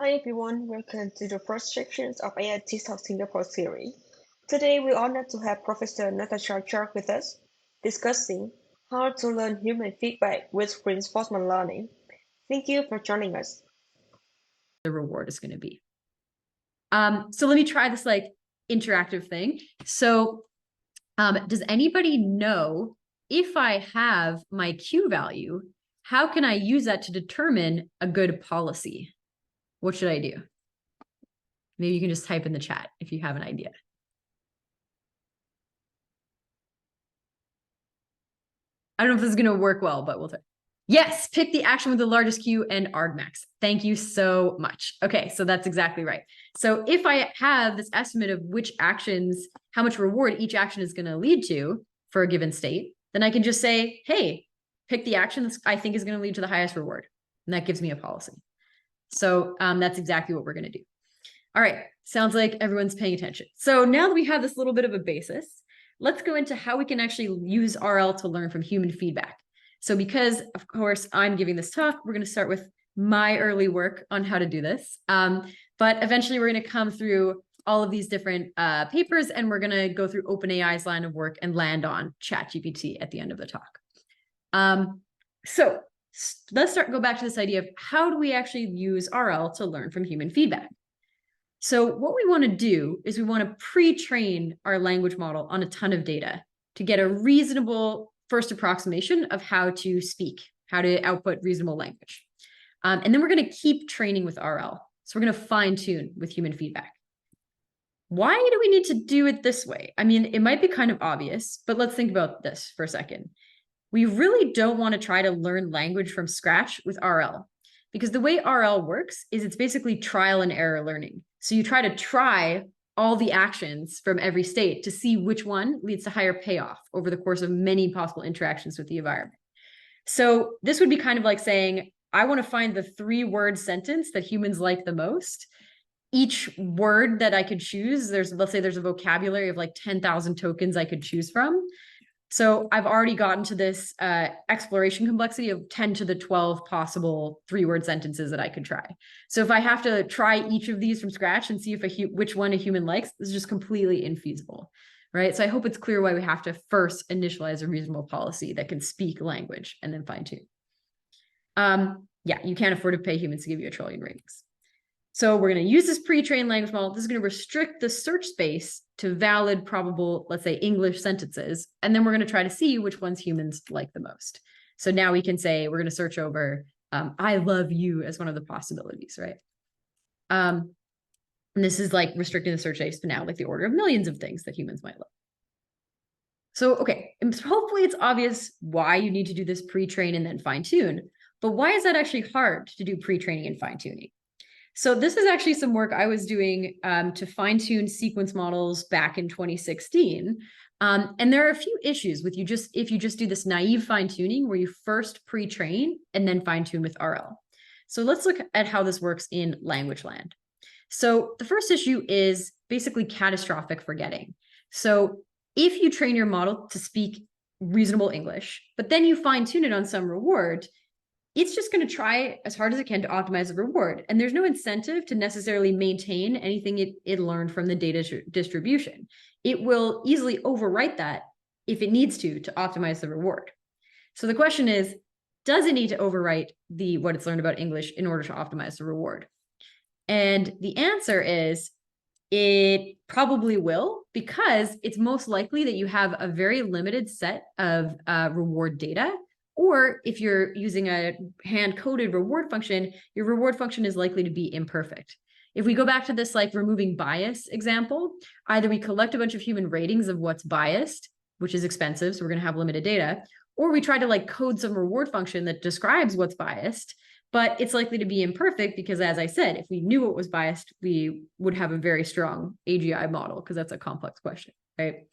Hi everyone, welcome to the first section of AI TeaTalk Singapore series. Today we're honored to have Professor Natasha Jaques with us, discussing how to learn human feedback with reinforcement learning. Thank you for joining us. The reward is going to be. So let me try this interactive thing. So does anybody know if I have my Q value, how can I use that to determine a good policy? What should I do? Maybe you can just type in the chat if you have an idea. I don't know if this is going to work well, but we'll try. Yes, pick the action with the largest Q and argmax. Thank you so much. Okay, so that's exactly right. So if I have this estimate of which actions, how much reward each action is going to lead to for a given state, then I can just say, hey, pick the action that I think is going to lead to the highest reward. And that gives me a policy. So that's exactly what we're going to do. All right, sounds like everyone's paying attention. So now that we have this little bit of a basis, let's go into how we can actually use RL to learn from human feedback. So because, of course, I'm giving this talk, we're going to start with my early work on how to do this. But eventually we're going to come through all of these different papers, and we're going to go through OpenAI's line of work and land on ChatGPT at the end of the talk. So let's go back to this idea of how do we actually use RL to learn from human feedback? So what we want to do is we want to pre-train our language model on a ton of data to get a reasonable first approximation of how to speak, how to output reasonable language. And then we're going to keep training with RL. So we're going to fine tune with human feedback. Why do we need to do it this way? I mean, it might be kind of obvious, but let's think about this for a second. We really don't want to try to learn language from scratch with RL, because the way RL works is it's basically trial and error learning. So you try to try all the actions from every state to see which one leads to higher payoff over the course of many possible interactions with the environment. So this would be kind of like saying, I want to find the 3-word sentence that humans like the most. Each word that I could choose, let's say there's a vocabulary of like 10,000 tokens I could choose from. So I've already gotten to this exploration complexity of 10 to the 12 possible 3-word sentences that I could try. So if I have to try each of these from scratch and see if which one a human likes, this is just completely infeasible, right? So I hope it's clear why we have to first initialize a reasonable policy that can speak language and then fine tune. Yeah, you can't afford to pay humans to give you a trillion ratings. So we're going to use this pre-trained language model. This is going to restrict the search space to valid, probable, let's say, English sentences. And then we're going to try to see which ones humans like the most. So now we can say we're going to search over, I love you as one of the possibilities, right? And this is like restricting the search space to now like the order of millions of things that humans might love. So, okay, and hopefully it's obvious why you need to do this pre-train and then fine-tune. But why is that actually hard to do pre-training and fine-tuning? So this is actually some work I was doing to fine-tune sequence models back in 2016. And there are a few issues with if you just do this naive fine-tuning where you first pre-train and then fine-tune with RL. So let's look at how this works in language land. So the first issue is basically catastrophic forgetting. So if you train your model to speak reasonable English, but then you fine-tune it on some reward, it's just going to try as hard as it can to optimize the reward. And there's no incentive to necessarily maintain anything it learned from the data distribution. It will easily overwrite that if it needs to optimize the reward. So the question is, does it need to overwrite what it's learned about English in order to optimize the reward? And the answer is, it probably will, because it's most likely that you have a very limited set of reward data. Or if you're using a hand-coded reward function, your reward function is likely to be imperfect. If we go back to this like removing bias example, either we collect a bunch of human ratings of what's biased, which is expensive, so we're going to have limited data, or we try to like code some reward function that describes what's biased, but it's likely to be imperfect because, as I said, if we knew what was biased, we would have a very strong AGI model because that's a complex question, right?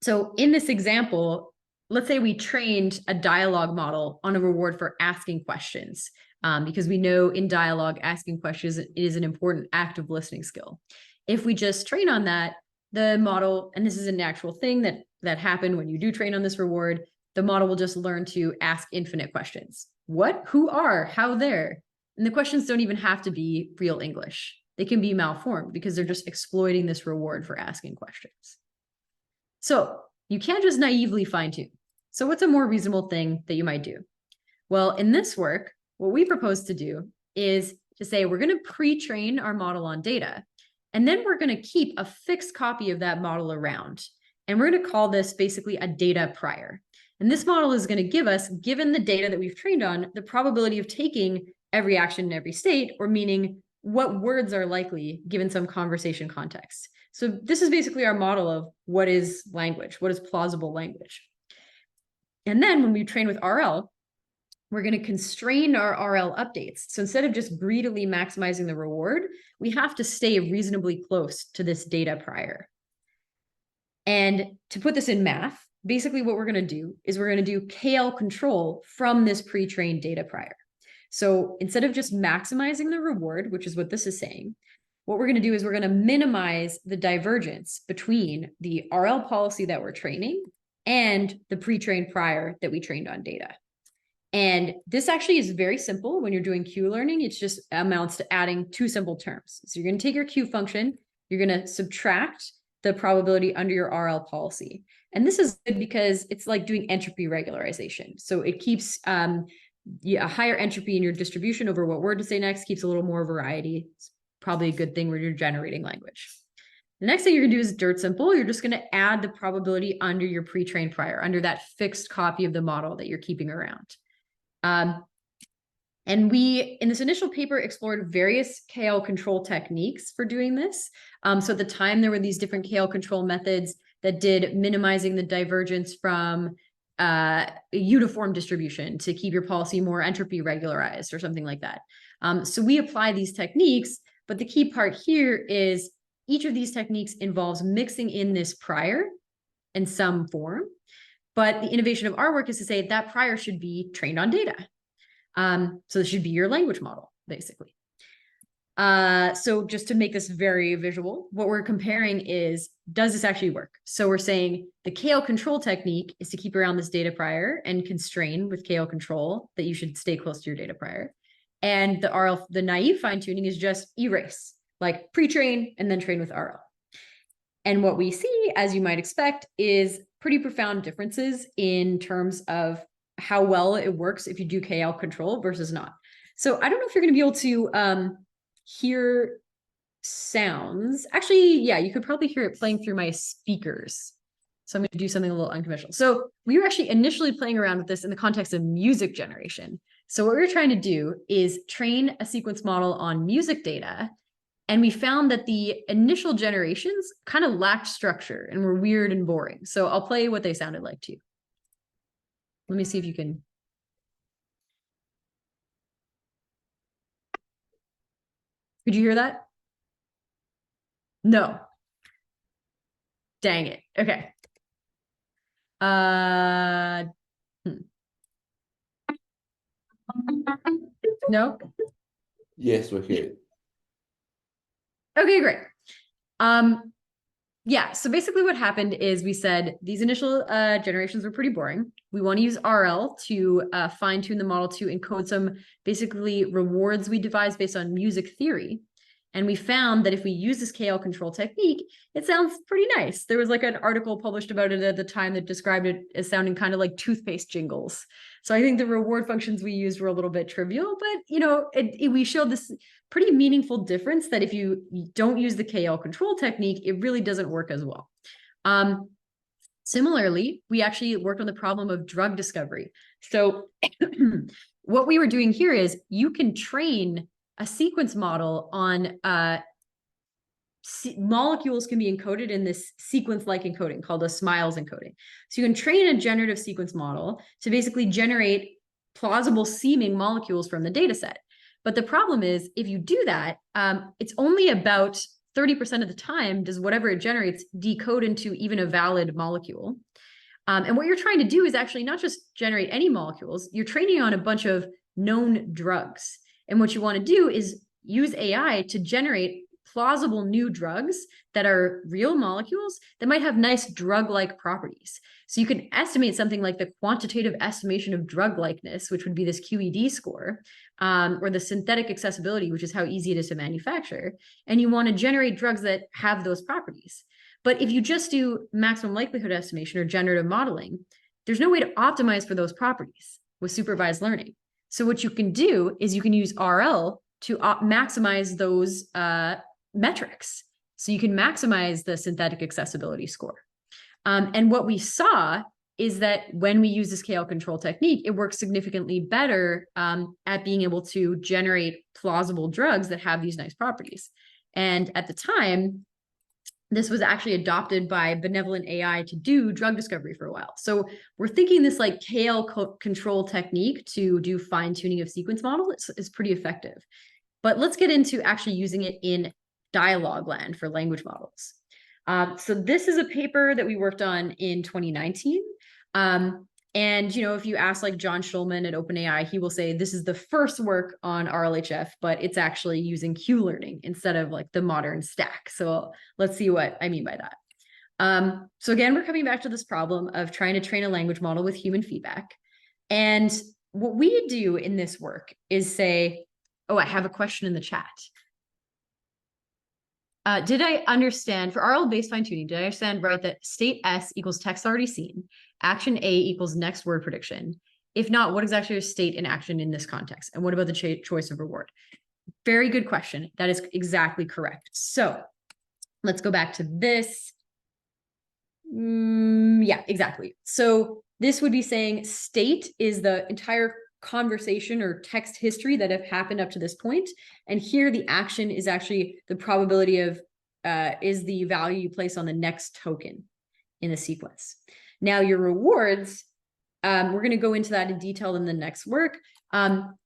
So in this example, let's say we trained a dialogue model on a reward for asking questions, because we know in dialogue, asking questions is an important active listening skill. If we just train on that, the model, and this is an actual thing that happened when you do train on this reward, the model will just learn to ask infinite questions. What, who are, how, there. And the questions don't even have to be real English. They can be malformed because they're just exploiting this reward for asking questions. So you can't just naively fine tune. So what's a more reasonable thing that you might do? Well, in this work, what we propose to do is to say we're going to pre-train our model on data, and then we're going to keep a fixed copy of that model around. And we're going to call this basically a data prior. And this model is going to give us, given the data that we've trained on, the probability of taking every action in every state, or meaning what words are likely given some conversation context. So this is basically our model of what is language, what is plausible language. And then when we train with RL, we're going to constrain our RL updates. So instead of just greedily maximizing the reward, we have to stay reasonably close to this data prior. And to put this in math, basically what we're going to do is we're going to do KL control from this pre-trained data prior. So instead of just maximizing the reward, which is what this is saying, what we're going to do is we're going to minimize the divergence between the RL policy that we're training and the pre-trained prior that we trained on data. And this actually is very simple when you're doing Q learning. It just amounts to adding two simple terms. So you're going to take your Q function, you're going to subtract the probability under your RL policy. And this is good because it's like doing entropy regularization. So it keeps a higher entropy in your distribution over what word to say next, keeps a little more variety. It's probably a good thing when you're generating language. The next thing you're going to do is dirt simple. You're just going to add the probability under your pre-trained prior, under that fixed copy of the model that you're keeping around. And we, in this initial paper, explored various KL control techniques for doing this. So at the time, there were these different KL control methods that did minimizing the divergence from a uniform distribution to keep your policy more entropy regularized or something like that. So we apply these techniques, but the key part here is each of these techniques involves mixing in this prior in some form. But the innovation of our work is to say that prior should be trained on data. So this should be your language model, basically. So just to make this very visual, what we're comparing is, does this actually work? So we're saying the KL control technique is to keep around this data prior and constrain with KL control that you should stay close to your data prior. And the RL, the naive fine tuning is just erase, like pre-train and then train with RL. And what we see, as you might expect, is pretty profound differences in terms of how well it works if you do KL control versus not. So I don't know if you're going to be able to hear sounds. Actually, yeah, you could probably hear it playing through my speakers. So I'm going to do something a little unconventional. So we were actually initially playing around with this in the context of music generation. So what we were trying to do is train a sequence model on music data. And we found that the initial generations kind of lacked structure and were weird and boring. So I'll play what they sounded like to you. Let me see if you can. Could you hear that? No. Dang it. Okay. No? Yes, we're here. Okay, great. Yeah, so basically what happened is we said these initial generations were pretty boring. We want to use RL to fine tune the model to encode some basically rewards we devised based on music theory. And we found that if we use this KL control technique, it sounds pretty nice. There was like an article published about it at the time that described it as sounding kind of like toothpaste jingles. So I think the reward functions we used were a little bit trivial, but you know, we showed this pretty meaningful difference that if you don't use the KL control technique, it really doesn't work as well. Similarly, we actually worked on the problem of drug discovery. So what we were doing here is you can train a sequence model on molecules can be encoded in this sequence-like encoding called a SMILES encoding. So you can train a generative sequence model to basically generate plausible seeming molecules from the data set. But the problem is, if you do that, it's only about 30% of the time does whatever it generates decode into even a valid molecule. And what you're trying to do is actually not just generate any molecules, you're training on a bunch of known drugs. And what you want to do is use AI to generate plausible new drugs that are real molecules that might have nice drug-like properties. So you can estimate something like the quantitative estimation of drug likeness, which would be this QED score, or the synthetic accessibility, which is how easy it is to manufacture, and you want to generate drugs that have those properties. But if you just do maximum likelihood estimation or generative modeling, there's no way to optimize for those properties with supervised learning. So what you can do is you can use RL to maximize those metrics. So you can maximize the synthetic accessibility score. And what we saw is that when we use the scale control technique, it works significantly better at being able to generate plausible drugs that have these nice properties. And at the time, this was actually adopted by benevolent AI to do drug discovery for a while. So we're thinking this like KL control technique to do fine tuning of sequence model is pretty effective. But let's get into actually using it in dialogue land for language models. So this is a paper that we worked on in 2019. And, you know, if you ask like John Schulman at OpenAI, he will say this is the first work on RLHF, but it's actually using Q learning instead of like the modern stack. So let's see what I mean by that. So again, we're coming back to this problem of trying to train a language model with human feedback. And what we do in this work is say, oh, I have a question in the chat. Did I understand for RL-based fine-tuning, did I understand right that state S equals text already seen, action A equals next word prediction? If not, what exactly is state and action in this context? And what about the choice of reward? Very good question. That is exactly correct. So let's go back to this. Yeah, exactly. So this would be saying state is the entire conversation or text history that have happened up to this point. And here the action is actually the probability of, is the value you place on the next token in the sequence. Now your rewards, we're going to go into that in detail in the next work.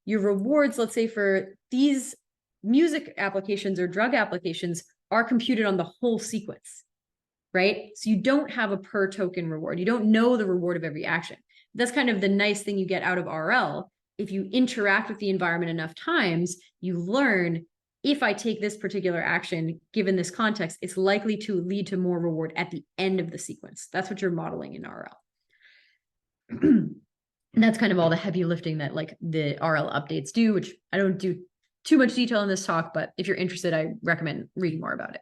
Your rewards, let's say for these music applications or drug applications are computed on the whole sequence, right? So you don't have a per token reward. You don't know the reward of every action. That's kind of the nice thing you get out of RL. If you interact with the environment enough times, you learn if I take this particular action, given this context, it's likely to lead to more reward at the end of the sequence. That's what you're modeling in RL. And that's kind of all the heavy lifting that like the RL updates do, which I don't do too much detail in this talk, but if you're interested, I recommend reading more about it.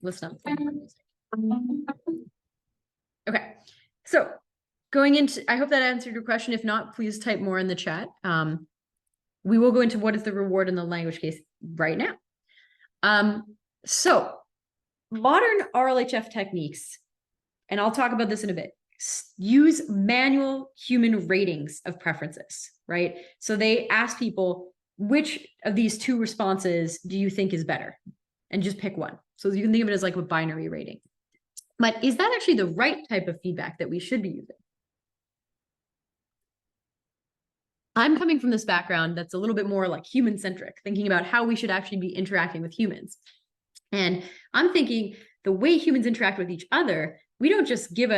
Let's not play more music. Okay, so going into, I hope that answered your question. If not, please type more in the chat. We will go into what is the reward in the language case right now. So modern RLHF techniques, and I'll talk about this in a bit, use manual human ratings of preferences, right? So they ask people, which of these two responses do you think is better? And just pick one. So you can think of it as like a binary rating. But is that actually the right type of feedback that we should be using? I'm coming from this background that's a little bit more like human-centric, thinking about how we should actually be interacting with humans. And I'm thinking the way humans interact with each other, we don't just give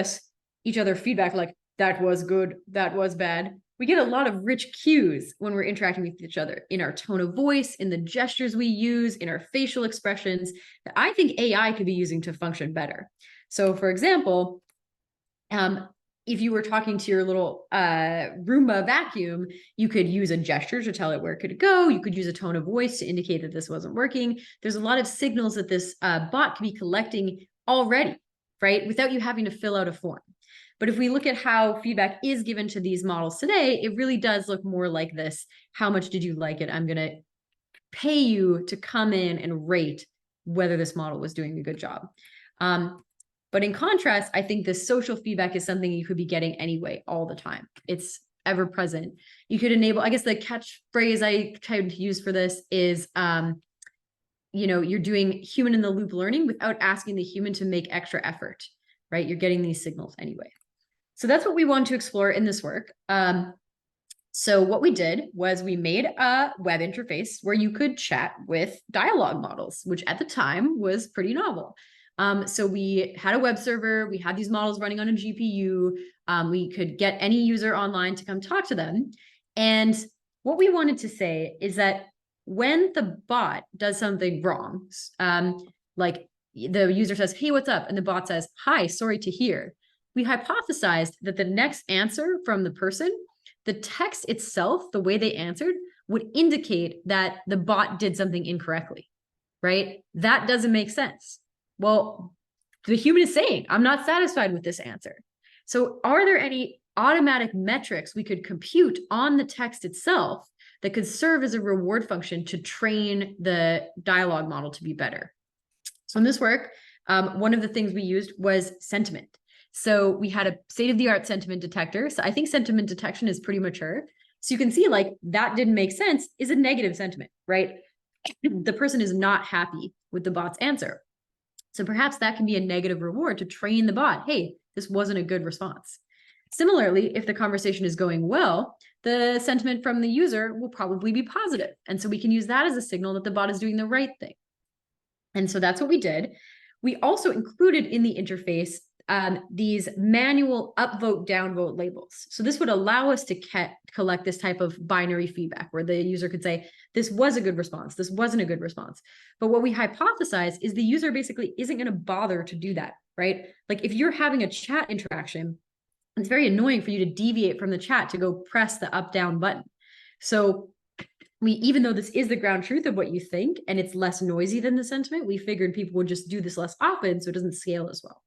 each other feedback like, that was good, that was bad. We get a lot of rich cues when we're interacting with each other in our tone of voice, in the gestures we use, in our facial expressions that I think AI could be using to function better. So for example, if you were talking to your little Roomba vacuum, you could use a gesture to tell it where it could go. You could use a tone of voice to indicate that this wasn't working. There's a lot of signals that this bot could be collecting already, right? Without you having to fill out a form. But if we look at how feedback is given to these models today, it really does look more like this. How much did you like it? I'm going to pay you to come in and rate whether this model was doing a good job. But in contrast, I think this social feedback is something you could be getting anyway, all the time. It's ever present. You could enable, I guess the catchphrase I tried to use for this is, you know, you're doing human in the loop learning without asking the human to make extra effort, right? You're getting these signals anyway. So that's what we want to explore in this work. So what we did was we made a web interface where you could chat with dialogue models, which at the time was pretty novel. So we had a web server, we had these models running on a GPU, we could get any user online to come talk to them. And what we wanted to say is that when the bot does something wrong, like the user says, hey, what's up? And the bot says, hi, sorry to hear. We hypothesized that the next answer from the person the text itself, the way they answered, would indicate that the bot did something incorrectly, right? That doesn't make sense. Well, the human is saying, I'm not satisfied with this answer. So are there any automatic metrics we could compute on the text itself that could serve as a reward function to train the dialogue model to be better? So in this work, one of the things we used was sentiment. So we had a state-of-the-art sentiment detector. So I think sentiment detection is pretty mature. So you can see like that didn't make sense is a negative sentiment, right? The person is not happy with the bot's answer. So perhaps that can be a negative reward to train the bot. Hey, this wasn't a good response. Similarly, if the conversation is going well, the sentiment from the user will probably be positive. And so we can use that as a signal that the bot is doing the right thing. And so that's what we did. We also included in the interface these manual upvote, downvote labels. So this would allow us to collect this type of binary feedback where the user could say, this was a good response, this wasn't a good response. But what we hypothesize is the user basically isn't going to bother to do that, right? Like if you're having a chat interaction, it's very annoying for you to deviate from the chat to go press the up, down button. So even though this is the ground truth of what you think, and it's less noisy than the sentiment, we figured people would just do this less often so it doesn't scale as well.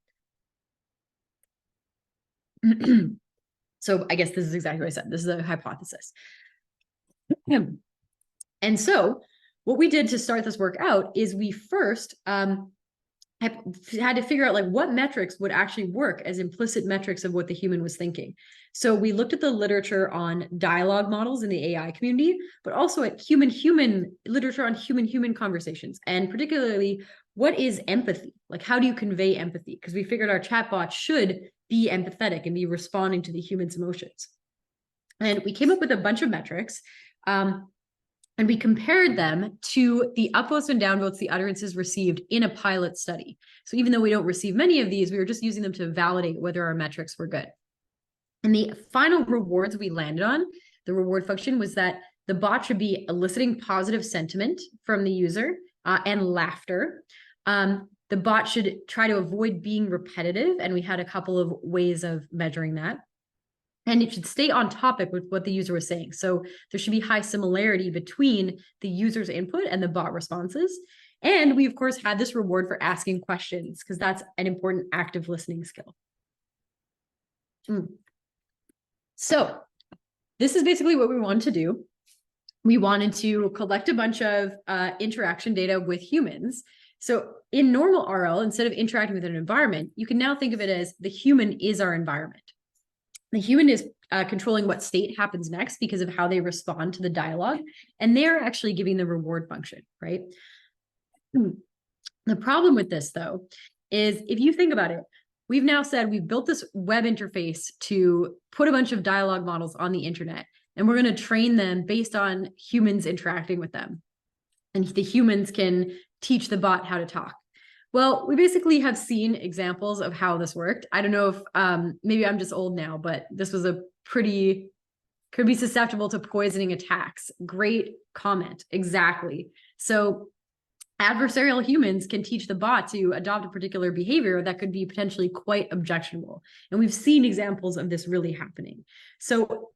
So I guess this is exactly what I said. This is a hypothesis. And so what we did to start this work out is we first had to figure out like what metrics would actually work as implicit metrics of what the human was thinking. So we looked at the literature on dialogue models in the AI community, but also at human-human literature on human-human conversations, and particularly what is empathy? Like how do you convey empathy? Because we figured our chatbot should be empathetic and be responding to the human's emotions. And we came up with a bunch of metrics. And we compared them to the upvotes and downvotes the utterances received in a pilot study. So even though we don't receive many of these, we were just using them to validate whether our metrics were good. And the final rewards we landed on, the reward function, was that the bot should be eliciting positive sentiment from the user and laughter. The bot should try to avoid being repetitive, and we had a couple of ways of measuring that. And it should stay on topic with what the user was saying. So there should be high similarity between the user's input and the bot responses. And we, of course, had this reward for asking questions because that's an important active listening skill. So this is basically what we wanted to do. We wanted to collect a bunch of interaction data with humans. So in normal RL, instead of interacting with an environment, you can now think of it as the human is our environment. The human is controlling what state happens next because of how they respond to the dialogue, and they're actually giving the reward function, right? The problem with this, though, is if you think about it, we've now said we've built this web interface to put a bunch of dialogue models on the internet, and we're going to train them based on humans interacting with them. And the humans can teach the bot how to talk. Well, we basically have seen examples of how this worked. I don't know if maybe I'm just old now, but this was could be susceptible to poisoning attacks. Great comment. Exactly. So adversarial humans can teach the bot to adopt a particular behavior that could be potentially quite objectionable. And we've seen examples of this really happening. So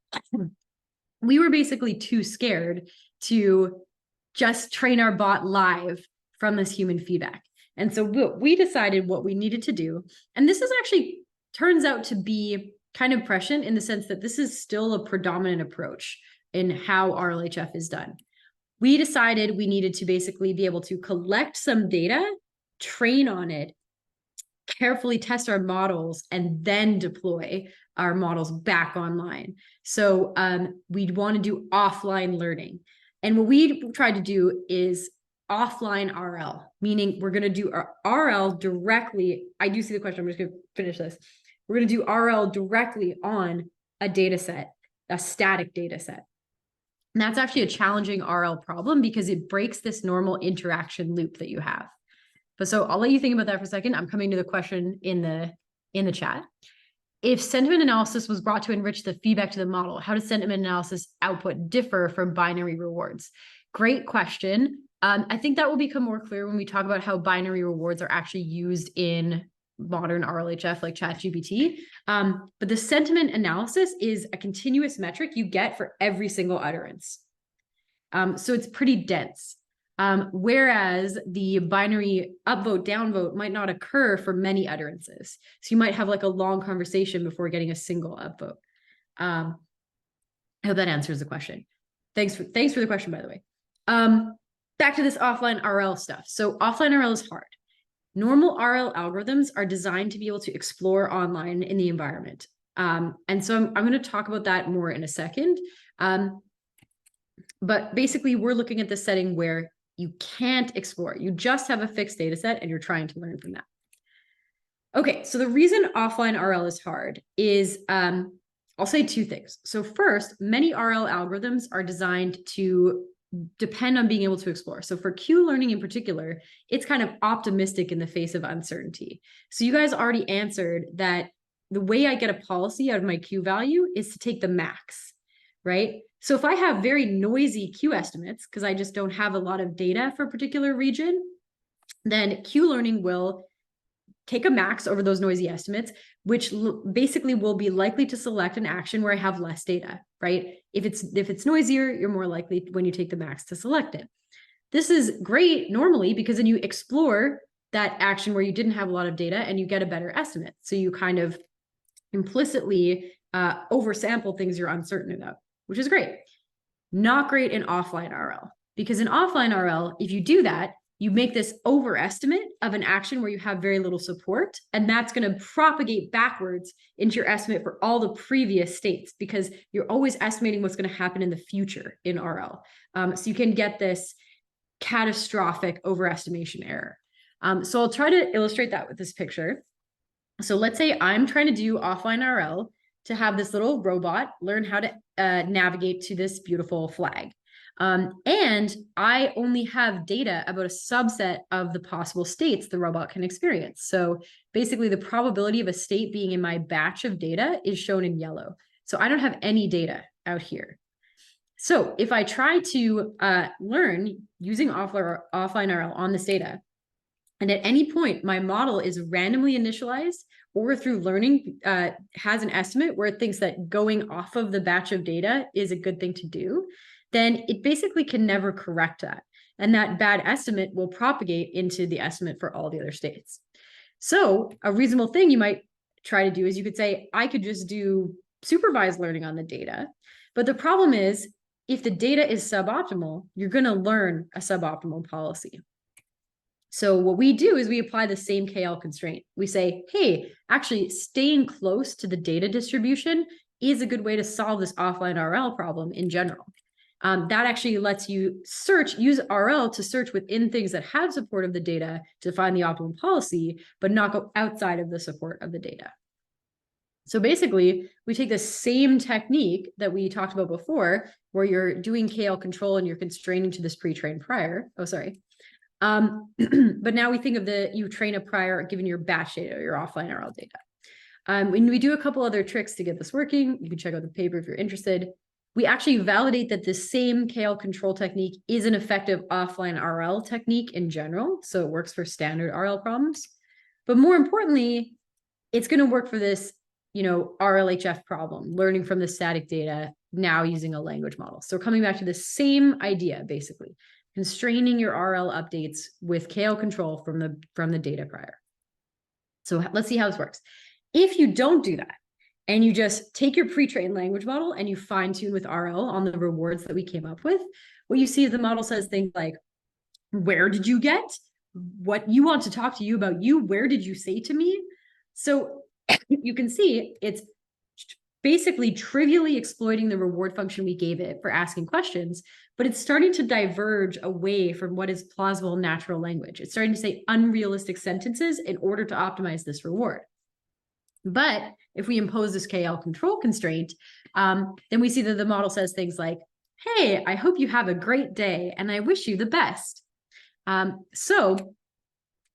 we were basically too scared to just train our bot live from this human feedback. And so we decided what we needed to do. And this is actually turns out to be kind of prescient in the sense that this is still a predominant approach in how RLHF is done. We decided we needed to basically be able to collect some data, train on it, carefully test our models, and then deploy our models back online. So we'd want to do offline learning. And what we tried to do is offline RL, meaning we're going to do our RL directly. I do see the question. I'm just going to finish this. We're going to do RL directly on a data set, a static data set. And that's actually a challenging RL problem because it breaks this normal interaction loop that you have. But so I'll let you think about that for a second. I'm coming to the question in the chat. If sentiment analysis was brought to enrich the feedback to the model, how does sentiment analysis output differ from binary rewards? Great question. I think that will become more clear when we talk about how binary rewards are actually used in modern RLHF like ChatGPT. But the sentiment analysis is a continuous metric you get for every single utterance. So it's pretty dense. Whereas the binary upvote, downvote might not occur for many utterances. So you might have like a long conversation before getting a single upvote. I hope that answers the question. Thanks for the question, by the way. Back to this offline RL stuff. So offline RL is hard. Normal RL algorithms are designed to be able to explore online in the environment. And so I'm going to talk about that more in a second. But basically, we're looking at the setting where you can't explore. You just have a fixed data set and you're trying to learn from that. Okay, so the reason offline RL is hard is, I'll say two things. So first, many RL algorithms are designed to depend on being able to explore. So for Q learning in particular, it's kind of optimistic in the face of uncertainty. So you guys already answered that the way I get a policy out of my Q value is to take the max, right? So if I have very noisy Q estimates, because I just don't have a lot of data for a particular region, then Q learning will take a max over those noisy estimates, which basically will be likely to select an action where I have less data, right? If it's noisier, you're more likely when you take the max to select it. This is great normally because then you explore that action where you didn't have a lot of data and you get a better estimate. So you kind of implicitly oversample things you're uncertain about, which is great. Not great in offline RL, because in offline RL, if you do that, you make this overestimate of an action where you have very little support, and that's going to propagate backwards into your estimate for all the previous states, because you're always estimating what's going to happen in the future in RL. So you can get this catastrophic overestimation error. So I'll try to illustrate that with this picture. So let's say I'm trying to do offline RL to have this little robot learn how to navigate to this beautiful flag. And I only have data about a subset of the possible states the robot can experience. So basically the probability of a state being in my batch of data is shown in yellow. So I don't have any data out here. So if I try to learn using offline RL on this data, and at any point my model is randomly initialized or through learning has an estimate where it thinks that going off of the batch of data is a good thing to do, then it basically can never correct that. And that bad estimate will propagate into the estimate for all the other states. So a reasonable thing you might try to do is you could say, I could just do supervised learning on the data. But the problem is, if the data is suboptimal, you're going to learn a suboptimal policy. So what we do is we apply the same KL constraint. We say, hey, actually staying close to the data distribution is a good way to solve this offline RL problem in general. That actually lets you use RL to search within things that have support of the data to find the optimal policy, but not go outside of the support of the data. So basically, we take the same technique that we talked about before, where you're doing KL control and you're constraining to this pre-trained prior. Oh, sorry. But now we think of you train a prior given your batch data or your offline RL data. And we do a couple other tricks to get this working. You can check out the paper if you're interested. We actually validate that the same KL control technique is an effective offline RL technique in general. So it works for standard RL problems. But more importantly, it's going to work for this, RLHF problem, learning from the static data, now using a language model. So coming back to the same idea, basically, constraining your RL updates with KL control from the data prior. So let's see how this works. If you don't do that, and you just take your pre-trained language model and you fine tune with RL on the rewards that we came up with, what you see is the model says things like, where did you get? What you want to talk to you about you? Where did you say to me? So you can see it's basically trivially exploiting the reward function we gave it for asking questions, but it's starting to diverge away from what is plausible natural language. It's starting to say unrealistic sentences in order to optimize this reward. But if we impose this KL control constraint, then we see that the model says things like, hey, I hope you have a great day and I wish you the best. So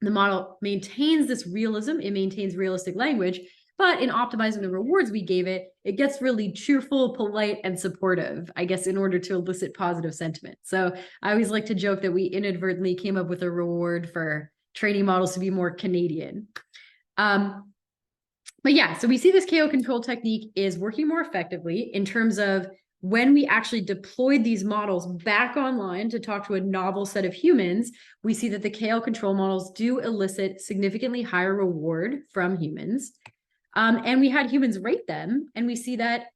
the model maintains this realism, it maintains realistic language, but in optimizing the rewards we gave it, it gets really cheerful, polite, and supportive, I guess, in order to elicit positive sentiment. So I always like to joke that we inadvertently came up with a reward for training models to be more Canadian. But yeah, so we see this KO control technique is working more effectively in terms of when we actually deployed these models back online to talk to a novel set of humans, we see that the KL control models do elicit significantly higher reward from humans. And we had humans rate them, and we see that,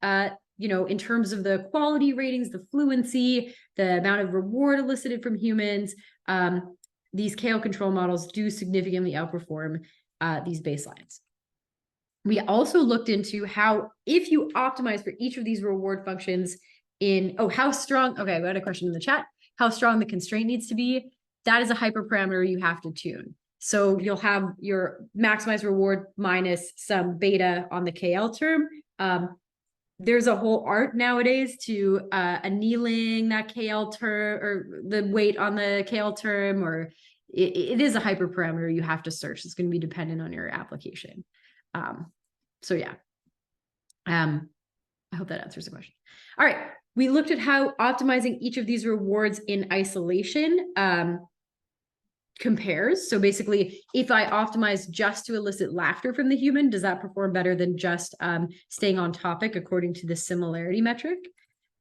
in terms of the quality ratings, the fluency, the amount of reward elicited from humans, these KL control models do significantly outperform these baselines. We also looked into how, if you optimize for each of these reward functions how strong, okay, we had a question in the chat, how strong the constraint needs to be. That is a hyperparameter you have to tune. So you'll have your maximize reward minus some beta on the KL term. There's a whole art nowadays to annealing that KL term or the weight on the KL term, or it is a hyperparameter you have to search. It's going to be dependent on your application. So yeah, I hope that answers the question. All right, we looked at how optimizing each of these rewards in isolation compares. So basically, if I optimize just to elicit laughter from the human, does that perform better than just staying on topic according to the similarity metric?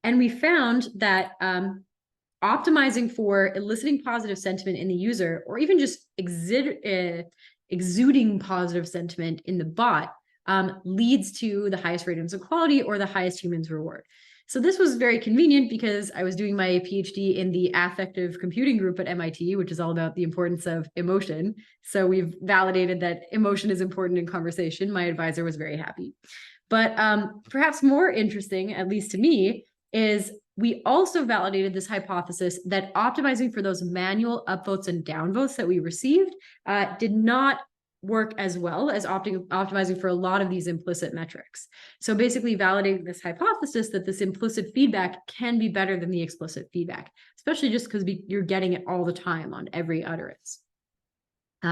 And we found that optimizing for eliciting positive sentiment in the user, or even just exuding positive sentiment in the bot, leads to the highest ratings of quality or the highest humans reward. So this was very convenient because I was doing my PhD in the affective computing group at MIT, which is all about the importance of emotion. So we've validated that emotion is important in conversation. My advisor was very happy. But perhaps more interesting, at least to me, is we also validated this hypothesis that optimizing for those manual upvotes and downvotes that we received did not work as well as optimizing for a lot of these implicit metrics. So basically validating this hypothesis that this implicit feedback can be better than the explicit feedback, especially just because you're getting it all the time on every utterance. We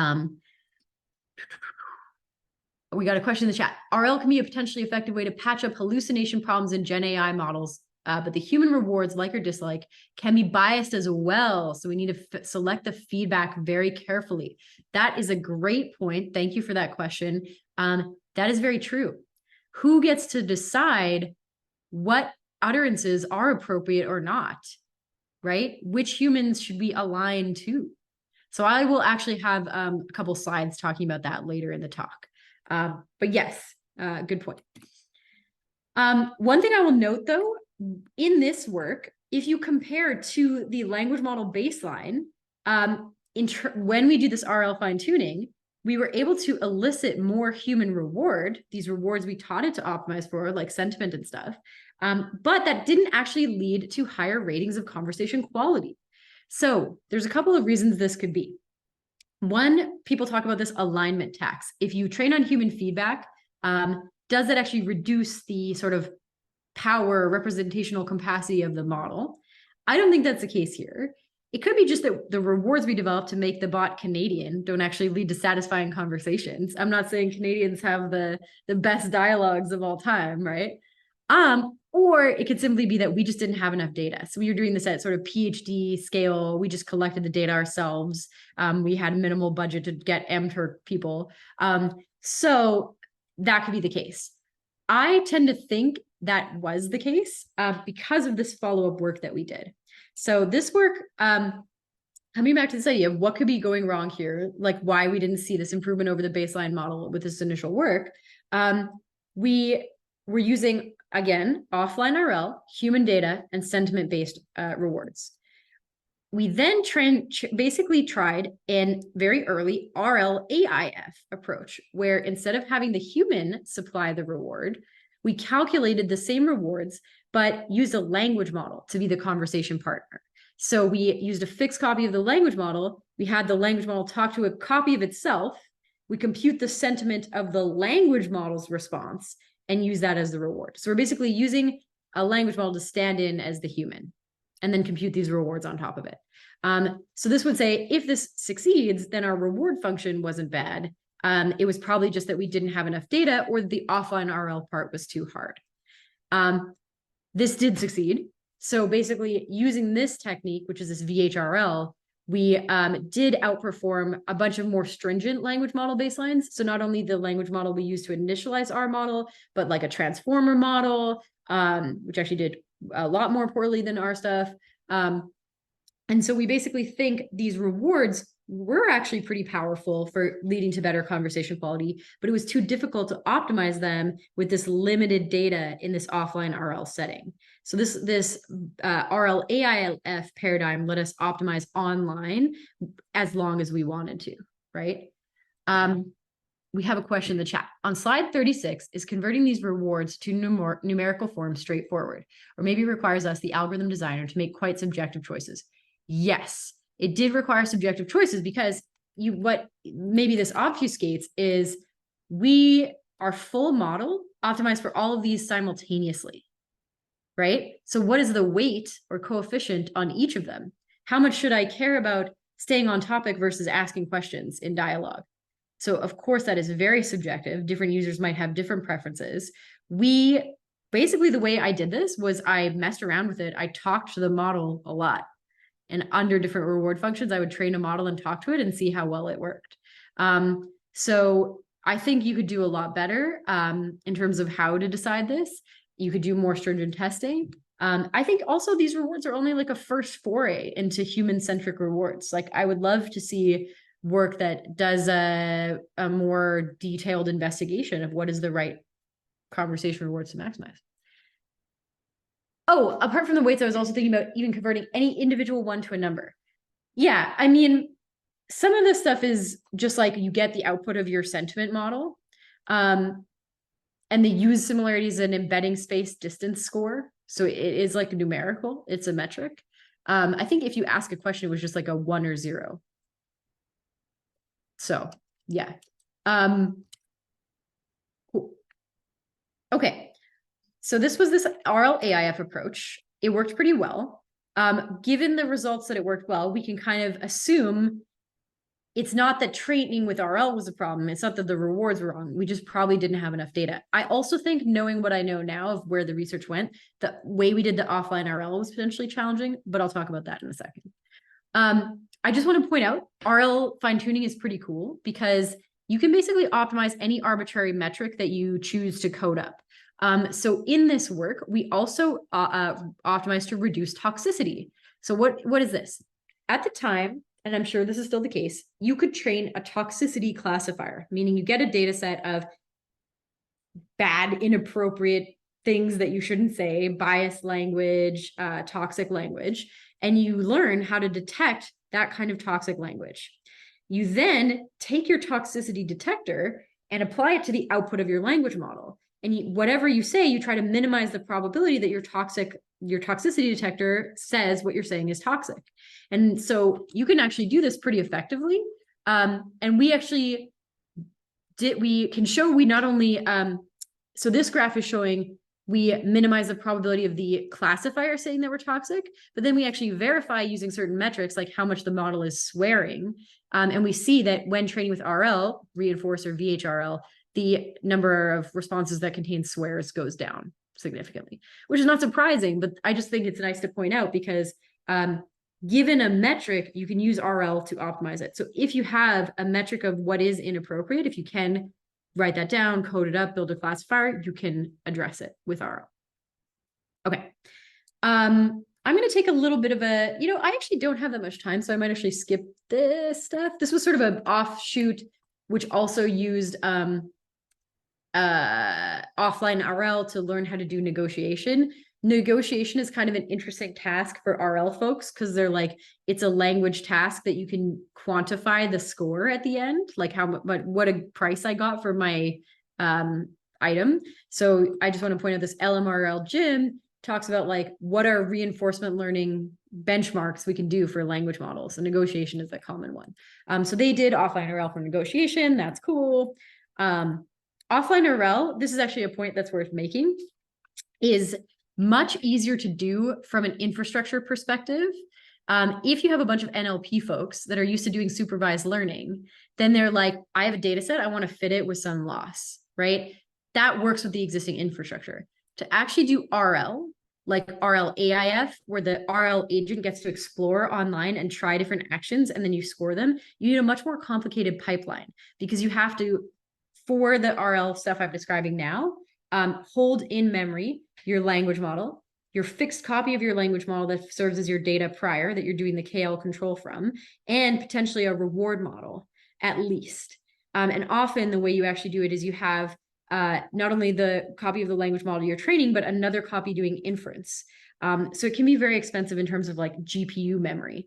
got a question in the chat. RL can be a potentially effective way to patch up hallucination problems in Gen AI models, but the human rewards, like or dislike, can be biased as well. So we need to select the feedback very carefully. That is a great point. Thank you for that question. That is very true. Who gets to decide what utterances are appropriate or not, right? Which humans should be aligned to? So I will actually have a couple slides talking about that later in the talk. But yes, good point. One thing I will note though, in this work, if you compare to the language model baseline, when we do this RL fine tuning, we were able to elicit more human reward, these rewards we taught it to optimize for, like sentiment and stuff. But that didn't actually lead to higher ratings of conversation quality. So there's a couple of reasons this could be. One, people talk about this alignment tax. If you train on human feedback, does that actually reduce the sort of power, representational capacity of the model? I don't think that's the case here. It could be just that the rewards we develop to make the bot Canadian don't actually lead to satisfying conversations. I'm not saying Canadians have the best dialogues of all time, right? Or it could simply be that we just didn't have enough data. So we were doing this at sort of PhD scale. We just collected the data ourselves. We had minimal budget to get MTurk people. So that could be the case. I tend to think that was the case because of this follow-up work that we did. So this work, coming back to this idea of what could be going wrong here, like why we didn't see this improvement over the baseline model with this initial work, we were using, again, offline RL, human data, and sentiment-based rewards. We then basically tried a very early RL AIF approach, where instead of having the human supply the reward, we calculated the same rewards, but used a language model to be the conversation partner. So we used a fixed copy of the language model. We had the language model talk to a copy of itself. We compute the sentiment of the language model's response and use that as the reward. So we're basically using a language model to stand in as the human and then compute these rewards on top of it. So this would say, if this succeeds, then our reward function wasn't bad. It was probably just that we didn't have enough data or the offline RL part was too hard. This did succeed. So basically using this technique, which is this VHRL, we did outperform a bunch of more stringent language model baselines. So not only the language model we use to initialize our model, but like a transformer model, which actually did a lot more poorly than our stuff. And so we basically think these rewards were actually pretty powerful for leading to better conversation quality, but it was too difficult to optimize them with this limited data in this offline RL setting. So this RL AIF paradigm let us optimize online as long as we wanted to, right? We have a question in the chat. On slide 36, is converting these rewards to numerical forms straightforward, or maybe requires us, the algorithm designer, to make quite subjective choices? Yes, it did require subjective choices, because what maybe this obfuscates is our full model optimized for all of these simultaneously, right? So what is the weight or coefficient on each of them? How much should I care about staying on topic versus asking questions in dialogue? So of course that is very subjective. Different users might have different preferences. Basically the way I did this was I messed around with it. I talked to the model a lot. And under different reward functions, I would train a model and talk to it and see how well it worked. So I think you could do a lot better in terms of how to decide this. You could do more stringent testing. I think also these rewards are only like a first foray into human-centric rewards. Like I would love to see work that does a more detailed investigation of what is the right conversation rewards to maximize. Oh, apart from the weights, I was also thinking about even converting any individual one to a number. Yeah, I mean, some of this stuff is just like you get the output of your sentiment model. And they use similarities in embedding space distance score. So it is like numerical, it's a metric. I think if you ask a question, it was just like a 1 or 0. So yeah. Cool. Okay. So this was this RL AIF approach. It worked pretty well. Given the results that it worked well, we can kind of assume it's not that training with RL was a problem. It's not that the rewards were wrong. We just probably didn't have enough data. I also think, knowing what I know now of where the research went, the way we did the offline RL was potentially challenging, but I'll talk about that in a second. I just want to point out RL fine-tuning is pretty cool because you can basically optimize any arbitrary metric that you choose to code up. So in this work, we also optimized to reduce toxicity. So what is this? At the time, and I'm sure this is still the case, you could train a toxicity classifier, meaning you get a data set of bad, inappropriate things that you shouldn't say, biased language, toxic language, and you learn how to detect that kind of toxic language. You then take your toxicity detector and apply it to the output of your language model. And whatever you say, you try to minimize the probability that your toxicity detector says what you're saying is toxic. And so you can actually do this pretty effectively. And we can show we not only, so this graph is showing we minimize the probability of the classifier saying that we're toxic, but then we actually verify using certain metrics like how much the model is swearing. And we see that when training with RL, reinforce or VHRL, the number of responses that contain swears goes down significantly, which is not surprising, but I just think it's nice to point out because given a metric, you can use RL to optimize it. So if you have a metric of what is inappropriate, if you can write that down, code it up, build a classifier, you can address it with RL. Okay. I'm going to take a little bit of a, I actually don't have that much time, so I might actually skip this stuff. This was sort of an offshoot, which also used offline RL to learn how to do negotiation. Negotiation is kind of an interesting task for RL folks because they're like, it's a language task that you can quantify the score at the end, like what a price I got for my item. So I just want to point out this LMRL Jim talks about like what are reinforcement learning benchmarks we can do for language models, and negotiation is a common one. So they did offline RL for negotiation. That's cool. Offline RL, this is actually a point that's worth making, is much easier to do from an infrastructure perspective. If you have a bunch of NLP folks that are used to doing supervised learning, then they're like, I have a data set, I want to fit it with some loss, right? That works with the existing infrastructure. To actually do RL, like RL AIF, where the RL agent gets to explore online and try different actions, and then you score them, you need a much more complicated pipeline because you have to, for the RL stuff I'm describing now, hold in memory your language model, your fixed copy of your language model that serves as your data prior that you're doing the KL control from, and potentially a reward model at least. And often the way you actually do it is you have not only the copy of the language model you're training, but another copy doing inference. So it can be very expensive in terms of like GPU memory,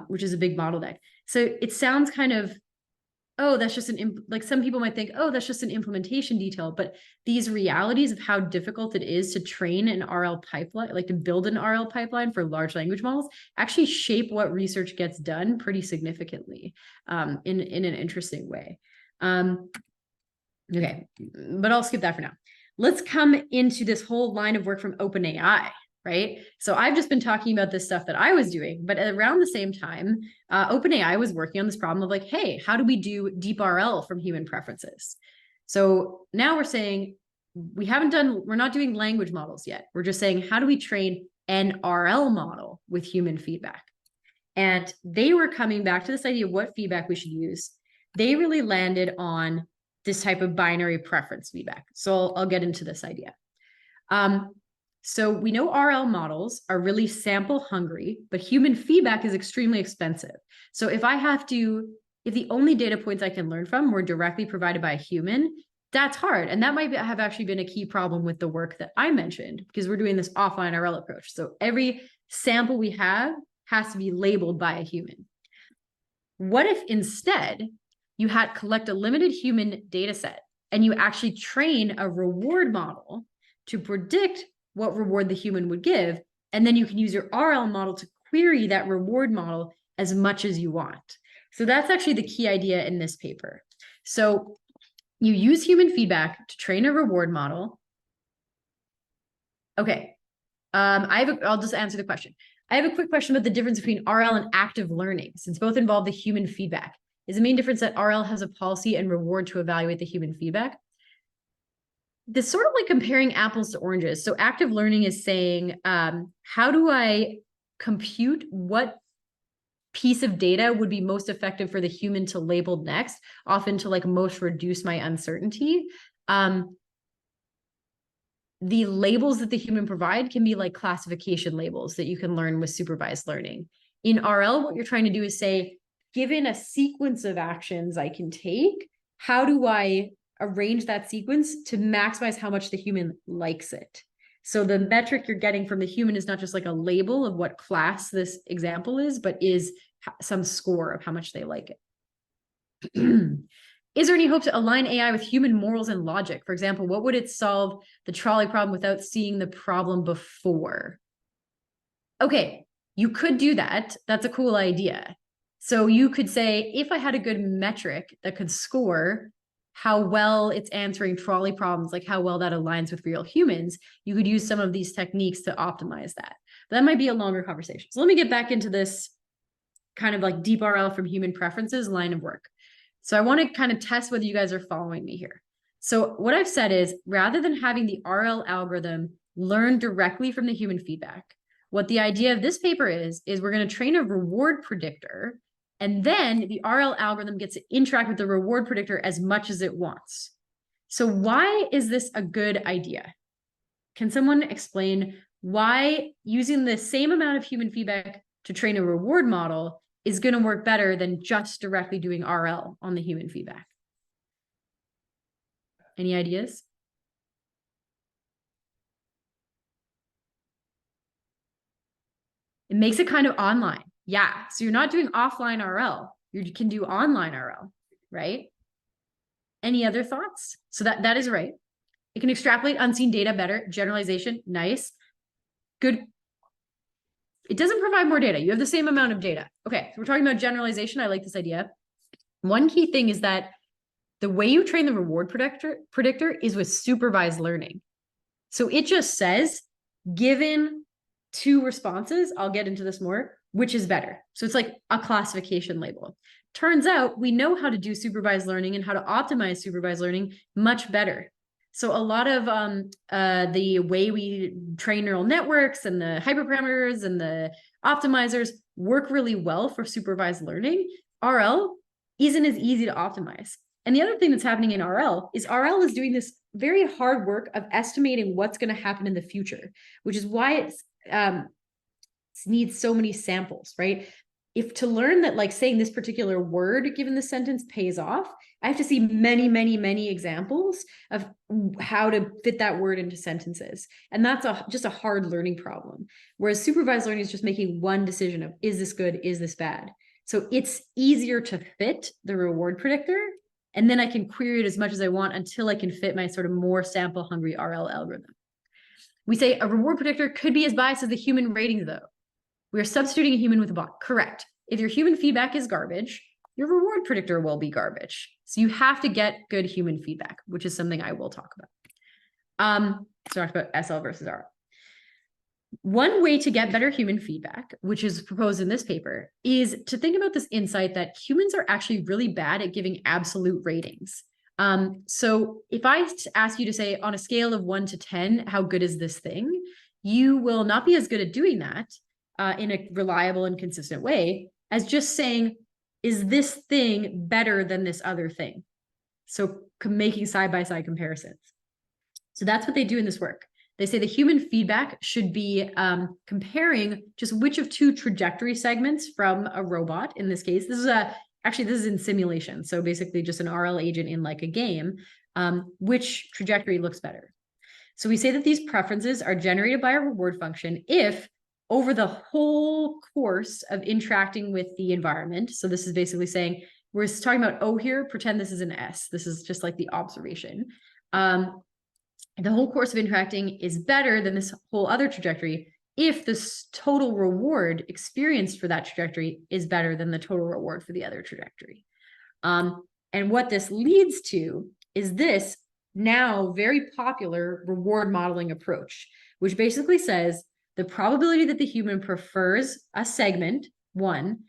which is a big bottleneck. So it sounds kind of, oh, that's just like some people might think, oh, that's just an implementation detail. But these realities of how difficult it is to train an RL pipeline, like to build an RL pipeline for large language models, actually shape what research gets done pretty significantly in an interesting way. Okay, but I'll skip that for now. Let's come into this whole line of work from OpenAI, right? So I've just been talking about this stuff that I was doing, but around the same time, OpenAI was working on this problem of like, hey, how do we do deep RL from human preferences? So now we're saying we're not doing language models yet. We're just saying, how do we train an RL model with human feedback? And they were coming back to this idea of what feedback we should use. They really landed on this type of binary preference feedback. So I'll get into this idea. So we know RL models are really sample hungry, but human feedback is extremely expensive. So if the only data points I can learn from were directly provided by a human, that's hard. And that might have actually been a key problem with the work that I mentioned, because we're doing this offline RL approach. So every sample we have has to be labeled by a human. What if instead you had collect a limited human data set and you actually train a reward model to predict what reward the human would give, and then you can use your RL model to query that reward model as much as you want. So that's actually the key idea in this paper. So you use human feedback to train a reward model. Okay, I'll just answer the question. I have a quick question about the difference between RL and active learning, since both involve the human feedback. Is the main difference that RL has a policy and reward to evaluate the human feedback? This sort of like comparing apples to oranges. So active learning is saying, how do I compute what piece of data would be most effective for the human to label next, often to like most reduce my uncertainty. The labels that the human provide can be like classification labels that you can learn with supervised learning. In RL, what you're trying to do is say, given a sequence of actions I can take, how do I arrange that sequence to maximize how much the human likes it? So the metric you're getting from the human is not just like a label of what class this example is, but is some score of how much they like it. Is there any hope to align AI with human morals and logic? For example, what would it solve the trolley problem without seeing the problem before? Okay, you could do that. That's a cool idea. So you could say, if I had a good metric that could score how well it's answering trolley problems, like how well that aligns with real humans, you could use some of these techniques to optimize that. But that might be a longer conversation. So let me get back into this kind of like deep RL from human preferences line of work. So I want to kind of test whether you guys are following me here. So what I've said is, rather than having the RL algorithm learn directly from the human feedback, what the idea of this paper is we're going to train a reward predictor, and then the RL algorithm gets to interact with the reward predictor as much as it wants. So why is this a good idea? Can someone explain why using the same amount of human feedback to train a reward model is going to work better than just directly doing RL on the human feedback? Any ideas? It makes it kind of online. Yeah. So you're not doing offline RL. You can do online RL, right? Any other thoughts? So that is right. It can extrapolate unseen data better. Generalization, nice. Good. It doesn't provide more data. You have the same amount of data. Okay, so we're talking about generalization. I like this idea. One key thing is that the way you train the reward predictor is with supervised learning. So it just says, given two responses, I'll get into this more, which is better. So it's like a classification label. Turns out we know how to do supervised learning and how to optimize supervised learning much better. So a lot of the way we train neural networks and the hyperparameters and the optimizers work really well for supervised learning. RL isn't as easy to optimize. And the other thing that's happening in RL is doing this very hard work of estimating what's going to happen in the future, which is why it's needs so many samples, right? If to learn that like saying this particular word given the sentence pays off, I have to see many, many, many examples of how to fit that word into sentences. And that's just a hard learning problem. Whereas supervised learning is just making one decision of, is this good? Is this bad? So it's easier to fit the reward predictor. And then I can query it as much as I want until I can fit my sort of more sample hungry RL algorithm. We say a reward predictor could be as biased as the human ratings though. We are substituting a human with a bot. Correct. If your human feedback is garbage, your reward predictor will be garbage. So you have to get good human feedback, which is something I will talk about. So talked about SL versus RL. One way to get better human feedback, which is proposed in this paper, is to think about this insight that humans are actually really bad at giving absolute ratings. So if I ask you to say on a scale of 1 to 10, how good is this thing? You will not be as good at doing that in a reliable and consistent way as just saying, is this thing better than this other thing? So making side-by-side comparisons. So that's what they do in this work. They say the human feedback should be comparing just which of two trajectory segments from a robot. In this case, this is in simulation. So basically just an RL agent in like a game, which trajectory looks better. So we say that these preferences are generated by a reward function if over the whole course of interacting with the environment. So this is basically saying, we're talking about O here, pretend this is an S. This is just like the observation. The whole course of interacting is better than this whole other trajectory if this total reward experienced for that trajectory is better than the total reward for the other trajectory. And what this leads to is this now very popular reward modeling approach, which basically says the probability that the human prefers a segment, one,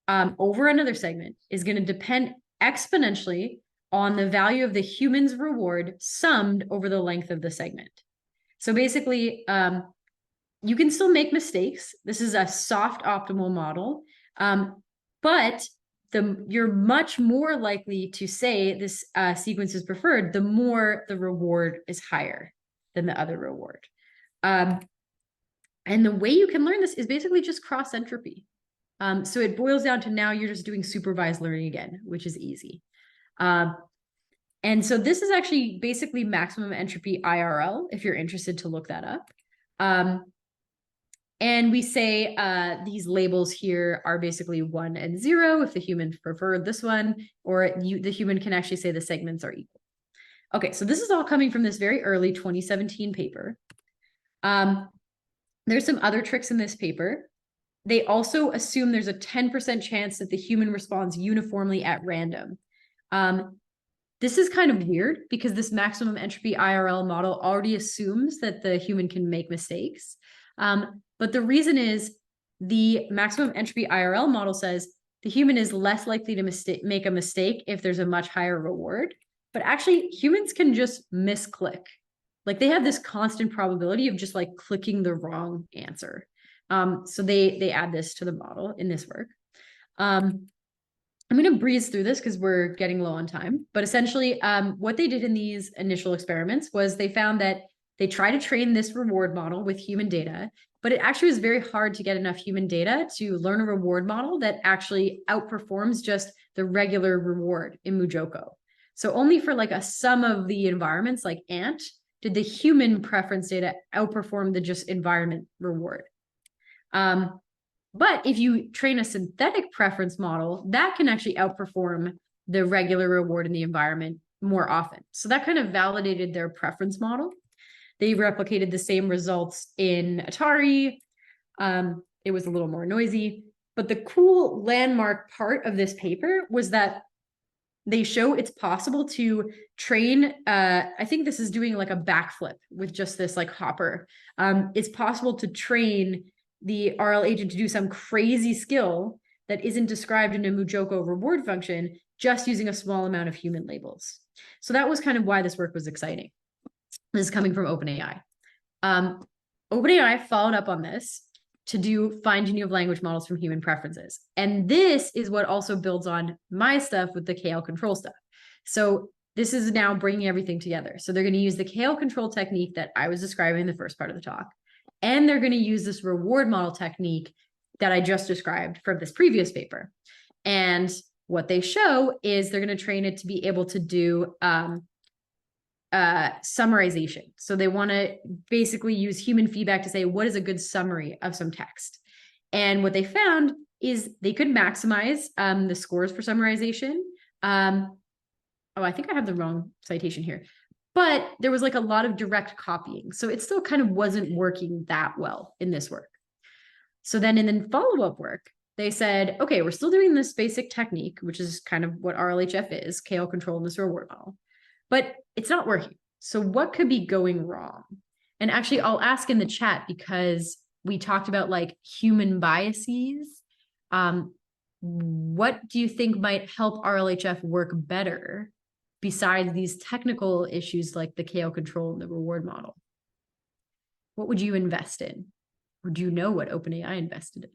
over another segment is going to depend exponentially on the value of the human's reward summed over the length of the segment. So basically, you can still make mistakes. This is a soft optimal model, but you're much more likely to say this sequence is preferred the more the reward is higher than the other reward. And the way you can learn this is basically just cross entropy. So it boils down to now you're just doing supervised learning again, which is easy. And so this is actually basically maximum entropy IRL, if you're interested to look that up. And we say these labels here are basically 1 and 0 if the human preferred this one, or the human can actually say the segments are equal. Okay, so this is all coming from this very early 2017 paper. There's some other tricks in this paper. They also assume there's a 10% chance that the human responds uniformly at random. This is kind of weird because this maximum entropy IRL model already assumes that the human can make mistakes. But the reason is the maximum entropy IRL model says the human is less likely to make a mistake if there's a much higher reward. But actually, humans can just misclick. Like they have this constant probability of just like clicking the wrong answer. So they add this to the model in this work. I'm going to breeze through this because we're getting low on time. But essentially, what they did in these initial experiments was they found that they tried to train this reward model with human data, but it actually was very hard to get enough human data to learn a reward model that actually outperforms just the regular reward in MuJoCo. So only for like a sum of the environments like Ant did the human preference data outperform the just environment reward. But if you train a synthetic preference model, that can actually outperform the regular reward in the environment more often. So that kind of validated their preference model. They replicated the same results in Atari. It was a little more noisy. But the cool landmark part of this paper was that they show it's possible to train, I think this is doing like a backflip with just this like hopper. It's possible to train the RL agent to do some crazy skill that isn't described in a MuJoCo reward function just using a small amount of human labels. So that was kind of why this work was exciting. This is coming from OpenAI. OpenAI followed up on this to do fine-tuning of language models from human preferences. And this is what also builds on my stuff with the KL control stuff. So this is now bringing everything together. So they're going to use the KL control technique that I was describing in the first part of the talk. And they're going to use this reward model technique that I just described from this previous paper. And what they show is they're going to train it to be able to do summarization. So they want to basically use human feedback to say, what is a good summary of some text? And what they found is they could maximize the scores for summarization. Oh, I think I have the wrong citation here, but there was like a lot of direct copying. So it still kind of wasn't working that well in this work. So then in the follow-up work, they said, okay, we're still doing this basic technique, which is kind of what RLHF is, KL control in this reward model, but it's not working. So what could be going wrong? And actually, I'll ask in the chat because we talked about like human biases. What do you think might help RLHF work better besides these technical issues like the KL control and the reward model? What would you invest in? Or do you know what OpenAI invested in?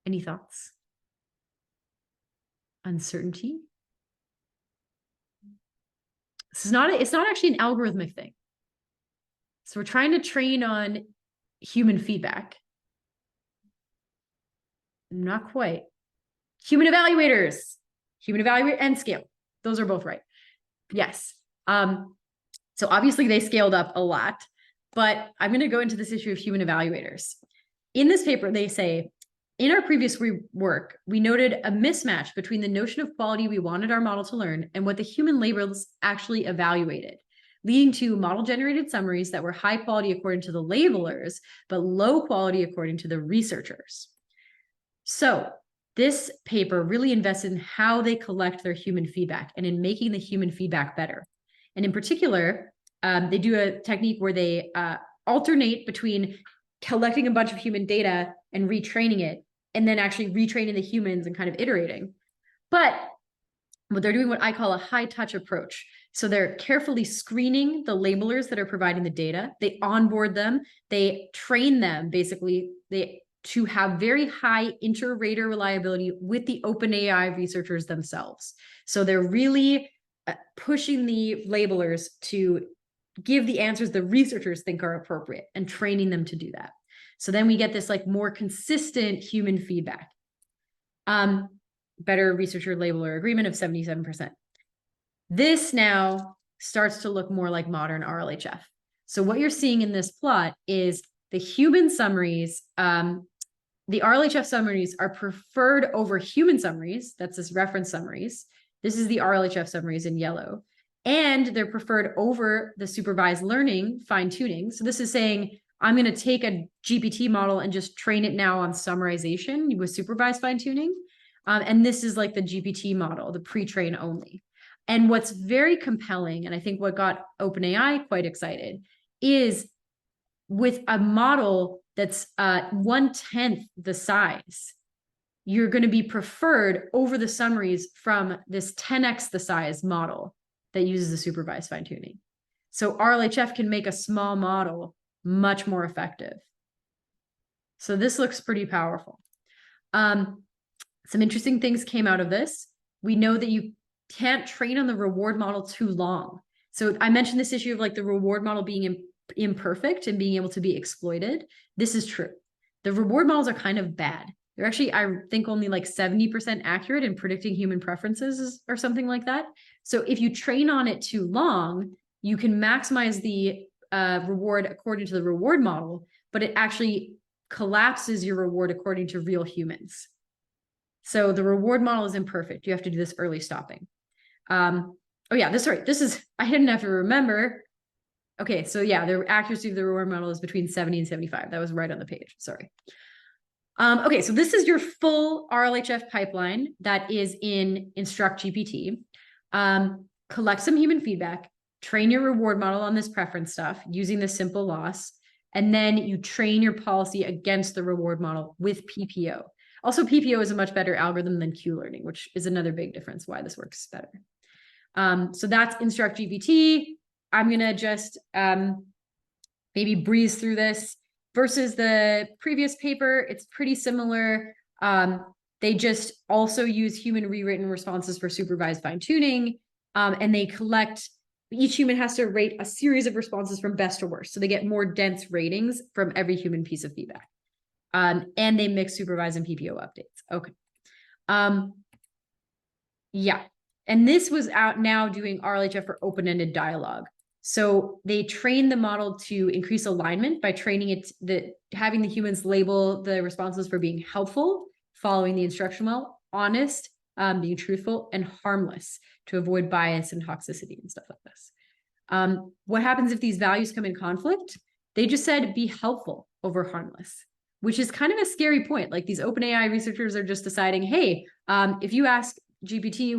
Any thoughts? Uncertainty? It's not actually an algorithmic thing. So we're trying to train on human feedback. Not quite. Human evaluators and scale. Those are both right. Yes. So obviously they scaled up a lot, but I'm going to go into this issue of human evaluators. In this paper, they say, in our previous work, we noted a mismatch between the notion of quality we wanted our model to learn and what the human labels actually evaluated, leading to model-generated summaries that were high quality according to the labelers, but low quality according to the researchers. So this paper really invested in how they collect their human feedback and in making the human feedback better. And in particular, they do a technique where they alternate between collecting a bunch of human data and retraining it, and then actually retraining the humans and kind of iterating. But what they're doing, what I call a high touch approach. So they're carefully screening the labelers that are providing the data. They onboard them. They train them basically to have very high inter-rater reliability with the OpenAI researchers themselves. So they're really pushing the labelers to give the answers the researchers think are appropriate and training them to do that. So then we get this like more consistent human feedback. Better researcher labeler agreement of 77%. This now starts to look more like modern RLHF. So what you're seeing in this plot is the human summaries, the RLHF summaries are preferred over human summaries. That's this reference summaries. This is the RLHF summaries in yellow. And they're preferred over the supervised learning fine tuning. So this is saying, I'm going to take a GPT model and just train it now on summarization with supervised fine tuning. And this is like the GPT model, the pre-train only. And what's very compelling, and I think what got OpenAI quite excited, is with a model that's 1/10 the size, you're going to be preferred over the summaries from this 10x the size model that uses the supervised fine tuning. So RLHF can make a small model much more effective. So this looks pretty powerful. Some interesting things came out of this. We know that you can't train on the reward model too long. So I mentioned this issue of like the reward model being imperfect and being able to be exploited. This is true. The reward models are kind of bad. They're actually, I think, only like 70% accurate in predicting human preferences or something like that. So if you train on it too long, you can maximize the reward according to the reward model, but it actually collapses your reward according to real humans. So the reward model is imperfect. You have to do this early stopping. Oh yeah, this is, I didn't have to remember. Okay, so yeah, the accuracy of the reward model is between 70 and 75. That was right on the page, sorry. Okay, so this is your full RLHF pipeline that is in Instruct GPT. Collect some human feedback, train your reward model on this preference stuff using the simple loss, and then you train your policy against the reward model with PPO. Also, PPO is a much better algorithm than Q-learning, which is another big difference why this works better. So that's InstructGPT. I'm going to just maybe breeze through this. Versus the previous paper, it's pretty similar. They just also use human rewritten responses for supervised fine-tuning, and they collect, each human has to rate a series of responses from best to worst. So they get more dense ratings from every human piece of feedback. And they mix supervised and PPO updates. Okay. Yeah. And this was out now doing RLHF for open-ended dialogue. So they trained the model to increase alignment by training it, having the humans label the responses for being helpful, following the instruction well, honest, being truthful, and harmless to avoid bias and toxicity and stuff like this. What happens if these values come in conflict? They just said be helpful over harmless, which is kind of a scary point. Like these OpenAI researchers are just deciding, hey, if you ask GPT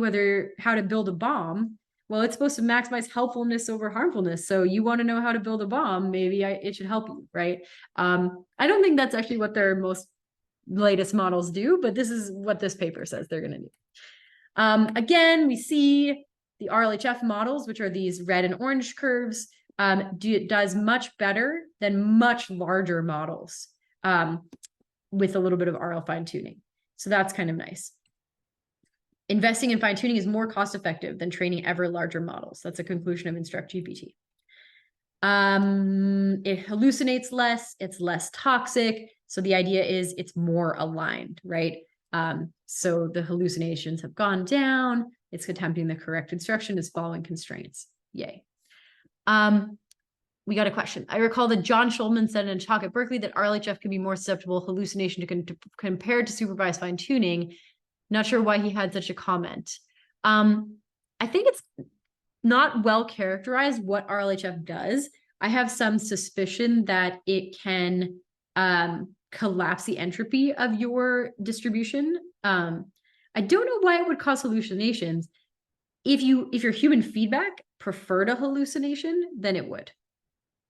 how to build a bomb, well, it's supposed to maximize helpfulness over harmfulness. So you want to know how to build a bomb, maybe it should help you, right? I don't think that's actually what their most latest models do, but this is what this paper says they're going to do. Again, we see the RLHF models, which are these red and orange curves, does much better than much larger models with a little bit of RL fine-tuning. So that's kind of nice. Investing in fine-tuning is more cost-effective than training ever larger models. That's a conclusion of InstructGPT. It hallucinates less, it's less toxic. So the idea is it's more aligned, right? So the hallucinations have gone down, it's attempting the correct instruction, it's following constraints. Yay. We got a question. I recall that John Schulman said in a talk at Berkeley that RLHF can be more susceptible to hallucination compared to supervised fine-tuning. Not sure why he had such a comment. I think it's not well characterized what RLHF does. I have some suspicion that it can collapse the entropy of your distribution. I don't know why it would cause hallucinations. If your human feedback preferred a hallucination, then it would,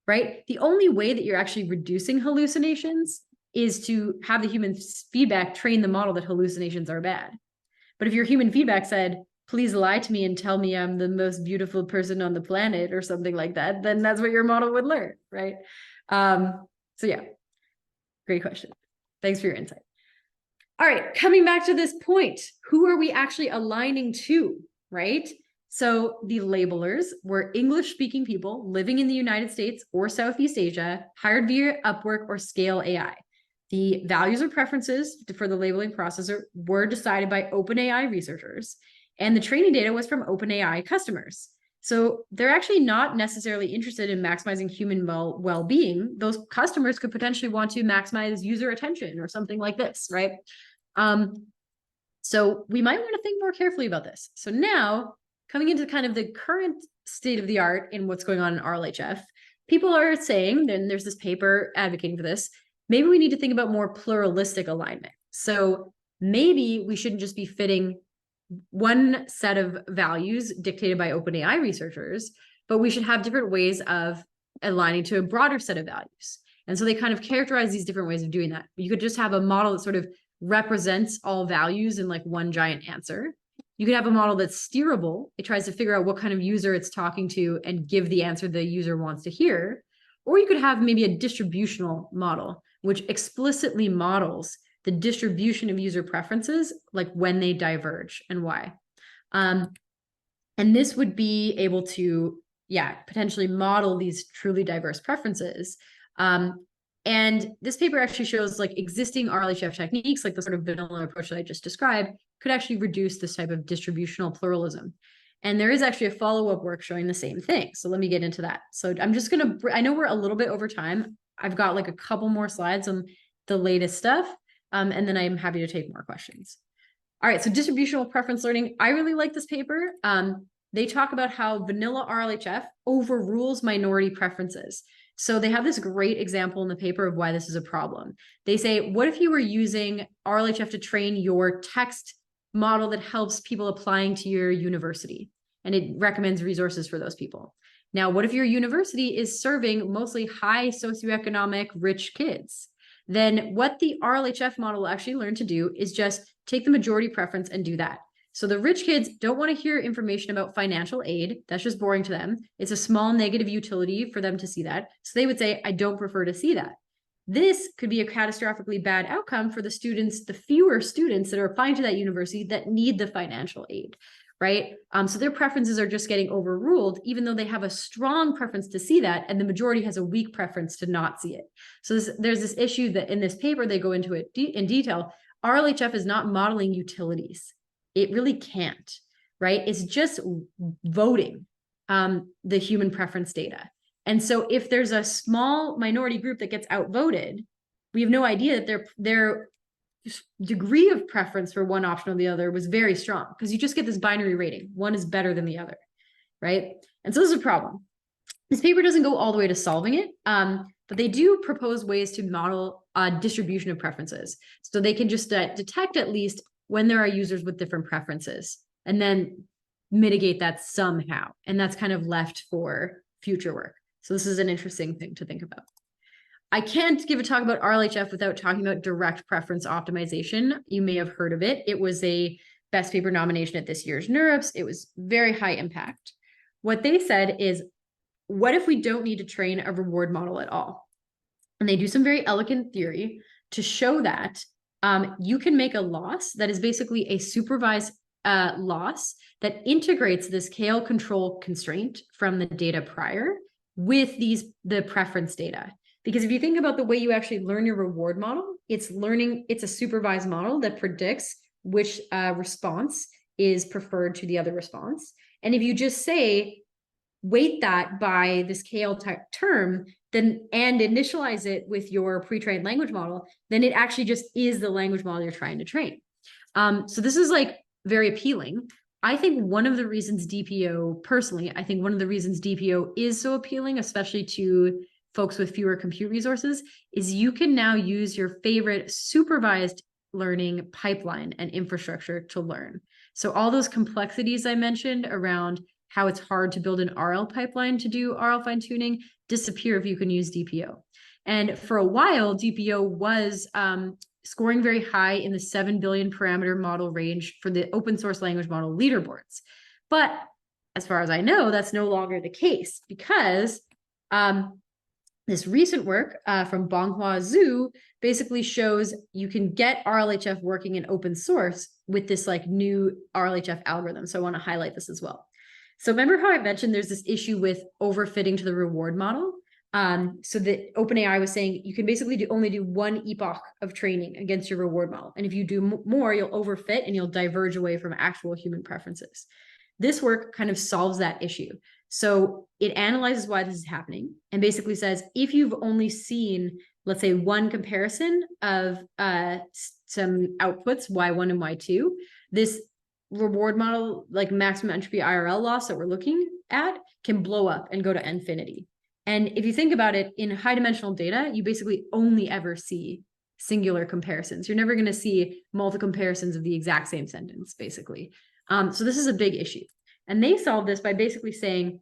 right? The only way that you're actually reducing hallucinations is to have the human feedback train the model that hallucinations are bad. But if your human feedback said, please lie to me and tell me I'm the most beautiful person on the planet or something like that, then that's what your model would learn, right? So yeah, great question. Thanks for your insight. All right, coming back to this point, who are we actually aligning to, right? So the labelers were English-speaking people living in the United States or Southeast Asia, hired via Upwork or Scale AI. The values or preferences for the labeling processor were decided by OpenAI researchers, and the training data was from OpenAI customers. So they're actually not necessarily interested in maximizing human well-being. Those customers could potentially want to maximize user attention or something like this, right? So we might want to think more carefully about this. So now, coming into kind of the current state of the art in what's going on in RLHF, people are saying, then there's this paper advocating for this, maybe we need to think about more pluralistic alignment. So maybe we shouldn't just be fitting one set of values dictated by OpenAI researchers, but we should have different ways of aligning to a broader set of values. And so they kind of characterize these different ways of doing that. You could just have a model that sort of represents all values in like one giant answer. You could have a model that's steerable. It tries to figure out what kind of user it's talking to and give the answer the user wants to hear. Or you could have maybe a distributional model, which explicitly models the distribution of user preferences, like when they diverge and why. And this would be able to, potentially model these truly diverse preferences. And this paper actually shows like existing RLHF techniques, like the sort of vanilla approach that I just described, could actually reduce this type of distributional pluralism. And there is actually a follow-up work showing the same thing. So let me get into that. So I'm just going to, I know we're a little bit over time. I've got like a couple more slides on the latest stuff. And then I'm happy to take more questions. All right, so distributional preference learning. I really like this paper. They talk about how vanilla RLHF overrules minority preferences. So they have this great example in the paper of why this is a problem. They say, what if you were using RLHF to train your text model that helps people applying to your university, and it recommends resources for those people? Now, what if your university is serving mostly high socioeconomic rich kids? then what the RLHF model will actually learn to do is just take the majority preference and do that. So the rich kids don't want to hear information about financial aid. That's just boring to them. It's a small negative utility for them to see that. So they would say, I don't prefer to see that. This could be a catastrophically bad outcome for the students, the fewer students that are applying to that university that need the financial aid, right? So their preferences are just getting overruled, even though they have a strong preference to see that, and the majority has a weak preference to not see it. So there's this issue that in this paper, they go into it in detail. RLHF is not modeling utilities. It really can't, right? It's just voting the human preference data. And so if there's a small minority group that gets outvoted, we have no idea that their degree of preference for one option or the other was very strong, because you just get this binary rating. One is better than the other, right? And so this is a problem. This paper doesn't go all the way to solving it, but they do propose ways to model distribution of preferences. So they can just detect at least when there are users with different preferences, and then mitigate that somehow. And that's kind of left for future work. So this is an interesting thing to think about. I can't give a talk about RLHF without talking about direct preference optimization. You may have heard of it. It was a best paper nomination at this year's NeurIPS. It was very high impact. What they said is, what if we don't need to train a reward model at all? And they do some very elegant theory to show that you can make a loss that is basically a supervised loss that integrates this KL control constraint from the data prior with the preference data. Because if you think about the way you actually learn your reward model, it's a supervised model that predicts which response is preferred to the other response. And if you just say, weight that by this KL term, then and initialize it with your pre-trained language model, then it actually just is the language model you're trying to train. So this is like very appealing. I think one of the reasons DPO, personally, I think one of the reasons DPO is so appealing, especially to folks with fewer compute resources, is you can now use your favorite supervised learning pipeline and infrastructure to learn. So all those complexities I mentioned around how it's hard to build an RL pipeline to do RL fine-tuning disappear if you can use DPO. And for a while, DPO was scoring very high in the 7 billion parameter model range for the open source language model leaderboards. But as far as I know, that's no longer the case, because this recent work from Bonghua Zhu basically shows you can get RLHF working in open source with this like new RLHF algorithm. So I want to highlight this as well. So remember how I mentioned there's this issue with overfitting to the reward model? So that OpenAI was saying you can basically only do one epoch of training against your reward model. And if you do more, you'll overfit and you'll diverge away from actual human preferences. This work kind of solves that issue. So it analyzes why this is happening and basically says, if you've only seen, let's say, one comparison of some outputs, Y1 and Y2, this reward model, like maximum entropy IRL loss that we're looking at, can blow up and go to infinity. And if you think about it, in high dimensional data, you basically only ever see singular comparisons. You're never going to see multiple comparisons of the exact same sentence, basically. So this is a big issue. And they solved this by basically saying,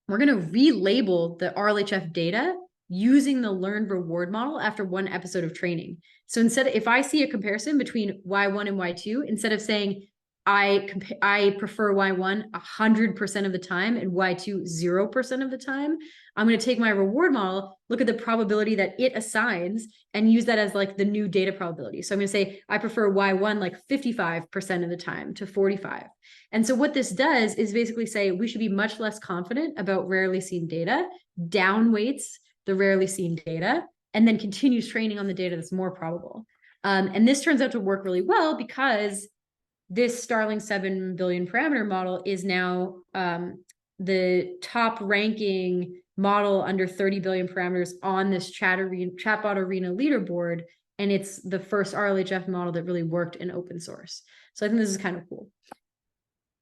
we're going to relabel the RLHF data using the learned reward model after one episode of training. So instead, if I see a comparison between Y1 and Y2, instead of saying, I prefer Y1 100% of the time and Y2 0% of the time, I'm going to take my reward model, look at the probability that it assigns, and use that as like the new data probability. So I'm going to say I prefer Y1 like 55% of the time to 45. And so what this does is basically say we should be much less confident about rarely seen data, downweights the rarely seen data, and then continues training on the data that's more probable. And this turns out to work really well because this Starling 7 billion parameter model is now the top ranking model under 30 billion parameters on this chatbot arena leaderboard. And it's the first RLHF model that really worked in open source. So I think this is kind of cool.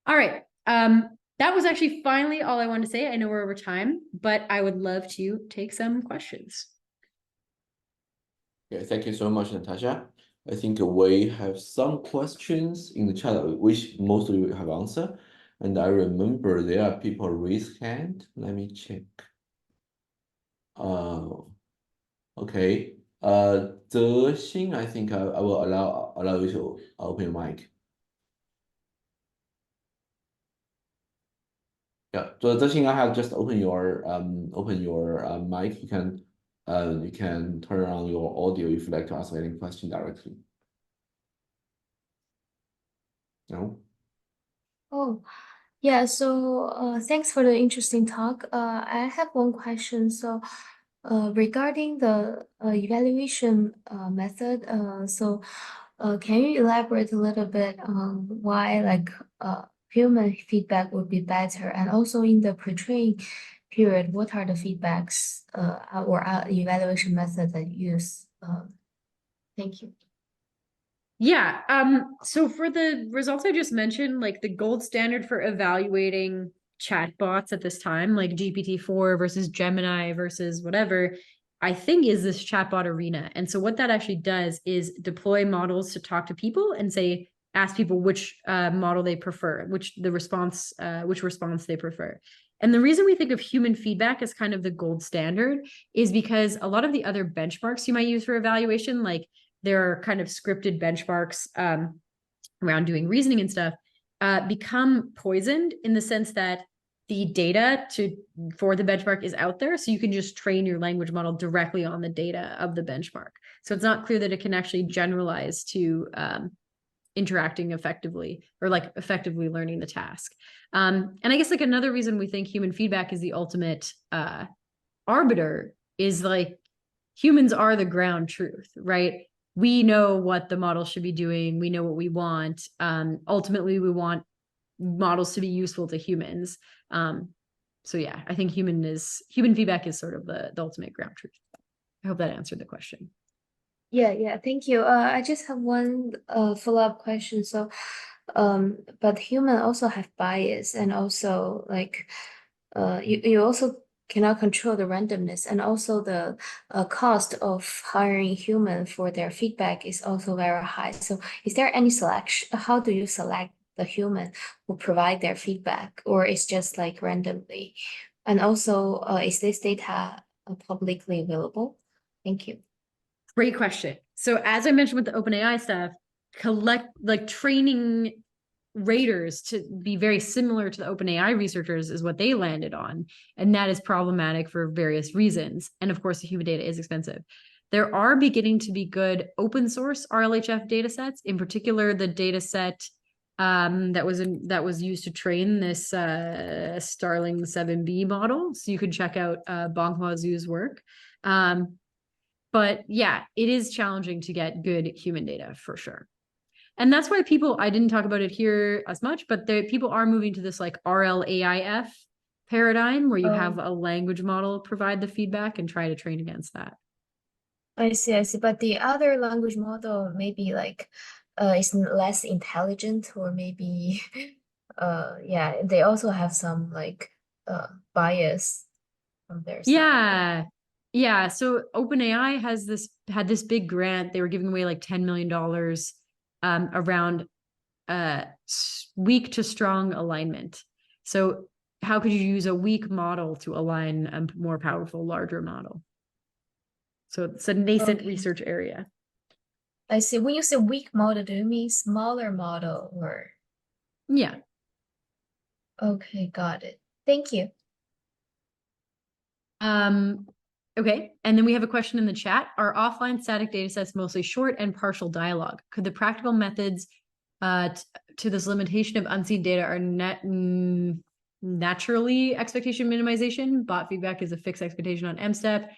All right. That was actually finally all I wanted to say. I know we're over time, but I would love to take some questions. Yeah, thank you so much, Natasha. I think we have some questions in the chat, which most of you have answered. And I remember there are people raise hand. Let me check. Okay. Zexing, I think I will allow you to open your mic. Yeah, so Zexing, I have just open your mic. You can turn on your audio if you'd like to ask any question directly. No? Oh, yeah. So, thanks for the interesting talk. I have one question. So, regarding the evaluation method, can you elaborate a little bit on why, like, human feedback would be better? And also in the pre-training period, what are the feedbacks or evaluation method that you use? Thank you. Yeah. So for the results I just mentioned, like the gold standard for evaluating chatbots at this time, like GPT-4 versus Gemini versus whatever, I think is this chatbot arena. And so what that actually does is deploy models to talk to people and say, ask people which model they prefer, which response they prefer. And the reason we think of human feedback as kind of the gold standard is because a lot of the other benchmarks you might use for evaluation, like there are kind of scripted benchmarks around doing reasoning and stuff, become poisoned in the sense that the data for the benchmark is out there. So you can just train your language model directly on the data of the benchmark. So it's not clear that it can actually generalize to interacting effectively or like effectively learning the task. And I guess like another reason we think human feedback is the ultimate arbiter is like humans are the ground truth, right? We know what the model should be doing. We know what we want. Ultimately, we want models to be useful to humans. So yeah, I think human feedback is sort of the ultimate ground truth. I hope that answered the question. Yeah, thank you. I just have one follow-up question. So, but human also have bias, and also like you also cannot control the randomness, and also the cost of hiring human for their feedback is also very high. So is there any selection? How do you select the human who provide their feedback, or it's just like randomly? And also, is this data publicly available? Thank you. Great question. So as I mentioned with the OpenAI stuff, training raters to be very similar to the OpenAI researchers is what they landed on. And that is problematic for various reasons. And of course, the human data is expensive. There are beginning to be good open source RLHF data sets, in particular, the data set that was used to train this Starling 7B model. So you could check out Bonghua Zhu's work. But yeah, it is challenging to get good human data for sure. And that's why I didn't talk about it here as much, but people are moving to this like RLAIF paradigm where you have a language model provide the feedback and try to train against that. I see. But the other language model maybe like is less intelligent, or maybe yeah, they also have some like bias from their side. Yeah. So OpenAI had this big grant. They were giving away like $10 million around weak to strong alignment. So how could you use a weak model to align a more powerful, larger model? So it's a nascent research area. I see. When you say weak model, do you mean smaller model or? Yeah. Okay, got it. Thank you. Okay. And then we have a question in the chat. Are offline static data sets mostly short and partial dialogue? Could the practical methods to this limitation of unseen data are naturally expectation minimization? Bot feedback is a fixed expectation on M step.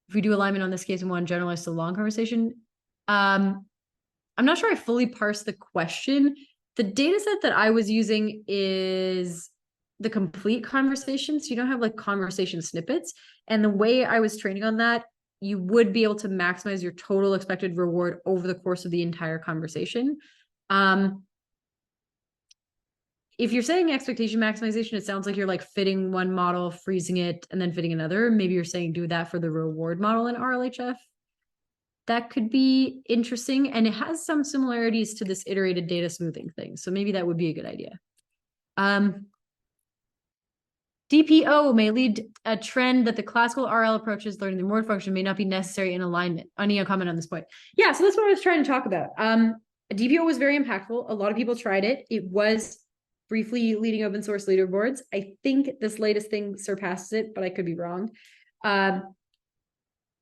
If we do alignment on this case and want to generalize to long conversation, I'm not sure I fully parsed the question. The data set that I was using is the complete conversation. So you don't have like conversation snippets. And the way I was training on that, you would be able to maximize your total expected reward over the course of the entire conversation. If you're saying expectation maximization, it sounds like you're like fitting one model, freezing it, and then fitting another. Maybe you're saying do that for the reward model in RLHF. That could be interesting. And it has some similarities to this iterated data smoothing thing. So maybe that would be a good idea. DPO may lead a trend that the classical RL approaches learning the reward function may not be necessary in alignment. I need a comment on this point. Yeah, so that's what I was trying to talk about. DPO was very impactful. A lot of people tried it. It was briefly leading open source leaderboards. I think this latest thing surpasses it, but I could be wrong.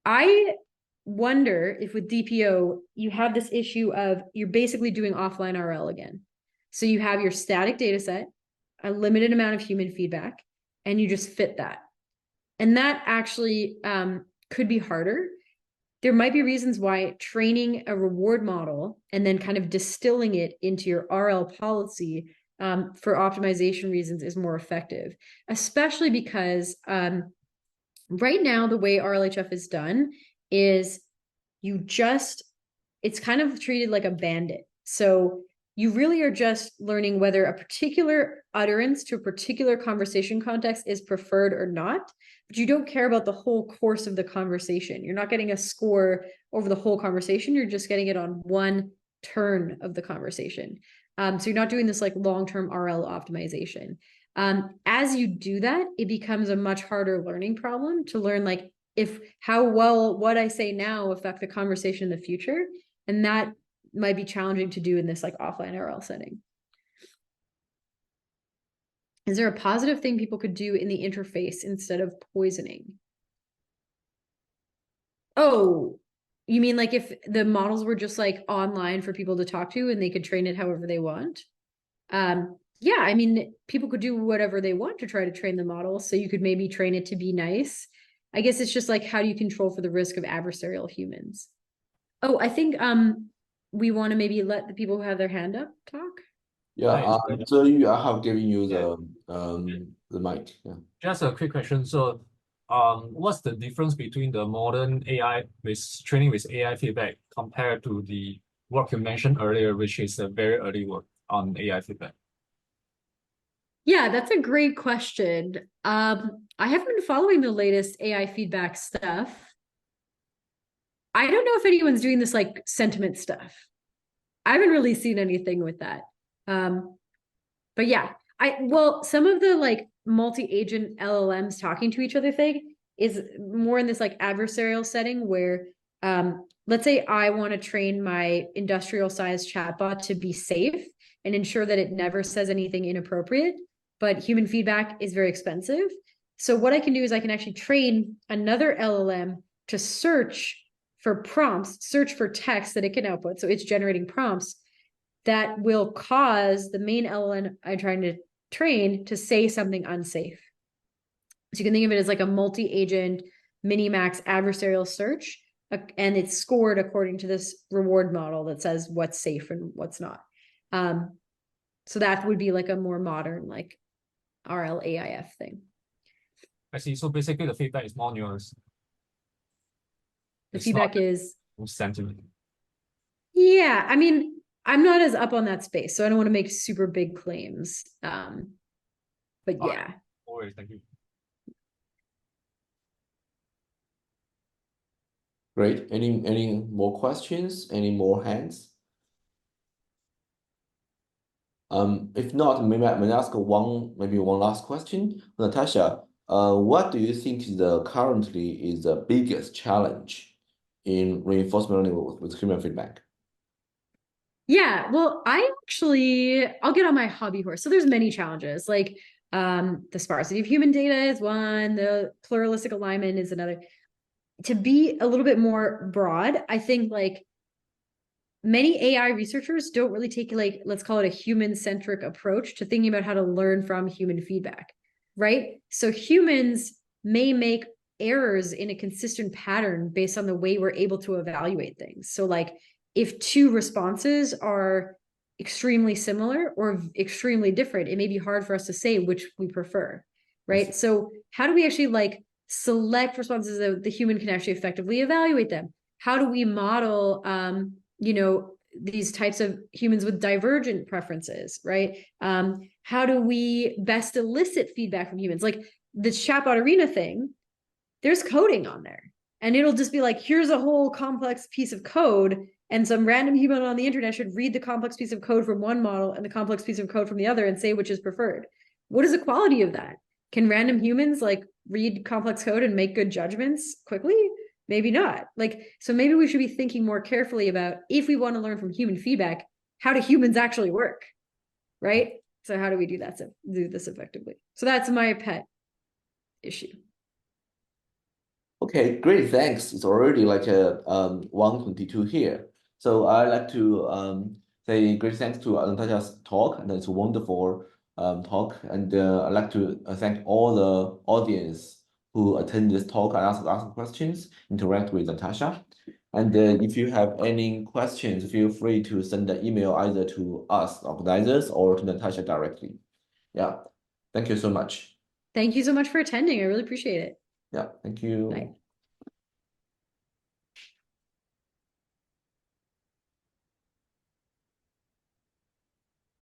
I wonder if with DPO, you have this issue of you're basically doing offline RL again. So you have your static data set, a limited amount of human feedback, and you just fit that. And that actually could be harder. There might be reasons why training a reward model and then kind of distilling it into your RL policy for optimization reasons is more effective, especially because right now, the way RLHF is done is it's kind of treated like a bandit. So you really are just learning whether a particular utterance to a particular conversation context is preferred or not, but you don't care about the whole course of the conversation. You're not getting a score over the whole conversation. You're just getting it on one turn of the conversation. So you're not doing this like long-term RL optimization. As you do that, it becomes a much harder learning problem to learn like how well what I say now affect the conversation in the future. And that might be challenging to do in this like offline RL setting. Is there a positive thing people could do in the interface instead of poisoning? Oh, you mean like if the models were just like online for people to talk to and they could train it however they want? Yeah, I mean, people could do whatever they want to try to train the model. So you could maybe train it to be nice. I guess it's just like, how do you control for the risk of adversarial humans? Oh, I think we want to maybe let the people who have their hand up talk. Yeah, so I have given you the mic. Yeah. Just a quick question. So, what's the difference between the modern AI with training with AI feedback compared to the work you mentioned earlier, which is a very early work on AI feedback? Yeah, that's a great question. I haven't been following the latest AI feedback stuff. I don't know if anyone's doing this like sentiment stuff. I haven't really seen anything with that. But yeah, some of the like multi-agent LLMs talking to each other thing is more in this like adversarial setting where let's say I want to train my industrial sized chatbot to be safe and ensure that it never says anything inappropriate, but human feedback is very expensive. So what I can do is I can actually train another LLM to search for prompts, search for text that it can output. So it's generating prompts that will cause the main LLM I'm trying to train to say something unsafe. So you can think of it as like a multi-agent minimax adversarial search, and it's scored according to this reward model that says what's safe and what's not. So that would be like a more modern like RL AIF thing. I see. So basically the feedback is more nuanced. The feedback is sentiment. Yeah, I mean, I'm not as up on that space, so I don't want to make super big claims. But yeah. Always, thank you. Great. Any more questions? Any more hands? If not, maybe I may ask one last question. Natasha, what do you think currently is the biggest challenge in reinforcement learning with human feedback? Yeah, well, I'll get on my hobby horse. So there's many challenges, like the sparsity of human data is one, the pluralistic alignment is another. To be a little bit more broad, I think like many AI researchers don't really take like, let's call it a human-centric approach to thinking about how to learn from human feedback, right? So humans may make errors in a consistent pattern based on the way we're able to evaluate things. So like if two responses are extremely similar or extremely different, it may be hard for us to say which we prefer, right? So how do we actually like select responses that the human can actually effectively evaluate them? How do we model these types of humans with divergent preferences, right? How do we best elicit feedback from humans? Like the chatbot arena thing, there's coding on there, and it'll just be like, here's a whole complex piece of code, and some random human on the internet should read the complex piece of code from one model and the complex piece of code from the other and say which is preferred. What is the quality of that? Can random humans like read complex code and make good judgments quickly? Maybe not. Like, so maybe we should be thinking more carefully about, if we want to learn from human feedback, how do humans actually work? Right? So how do we do that? So do this effectively. So that's my pet issue. Okay, great, thanks. It's already like a 1:22 here. So I'd like to say great thanks to Natasha's talk, and it's a wonderful talk. And I'd like to thank all the audience who attended this talk and ask questions, interact with Natasha. And if you have any questions, feel free to send an email either to us, organizers, or to Natasha directly. Yeah, thank you so much. Thank you so much for attending. I really appreciate it. Yeah, thank you. Bye.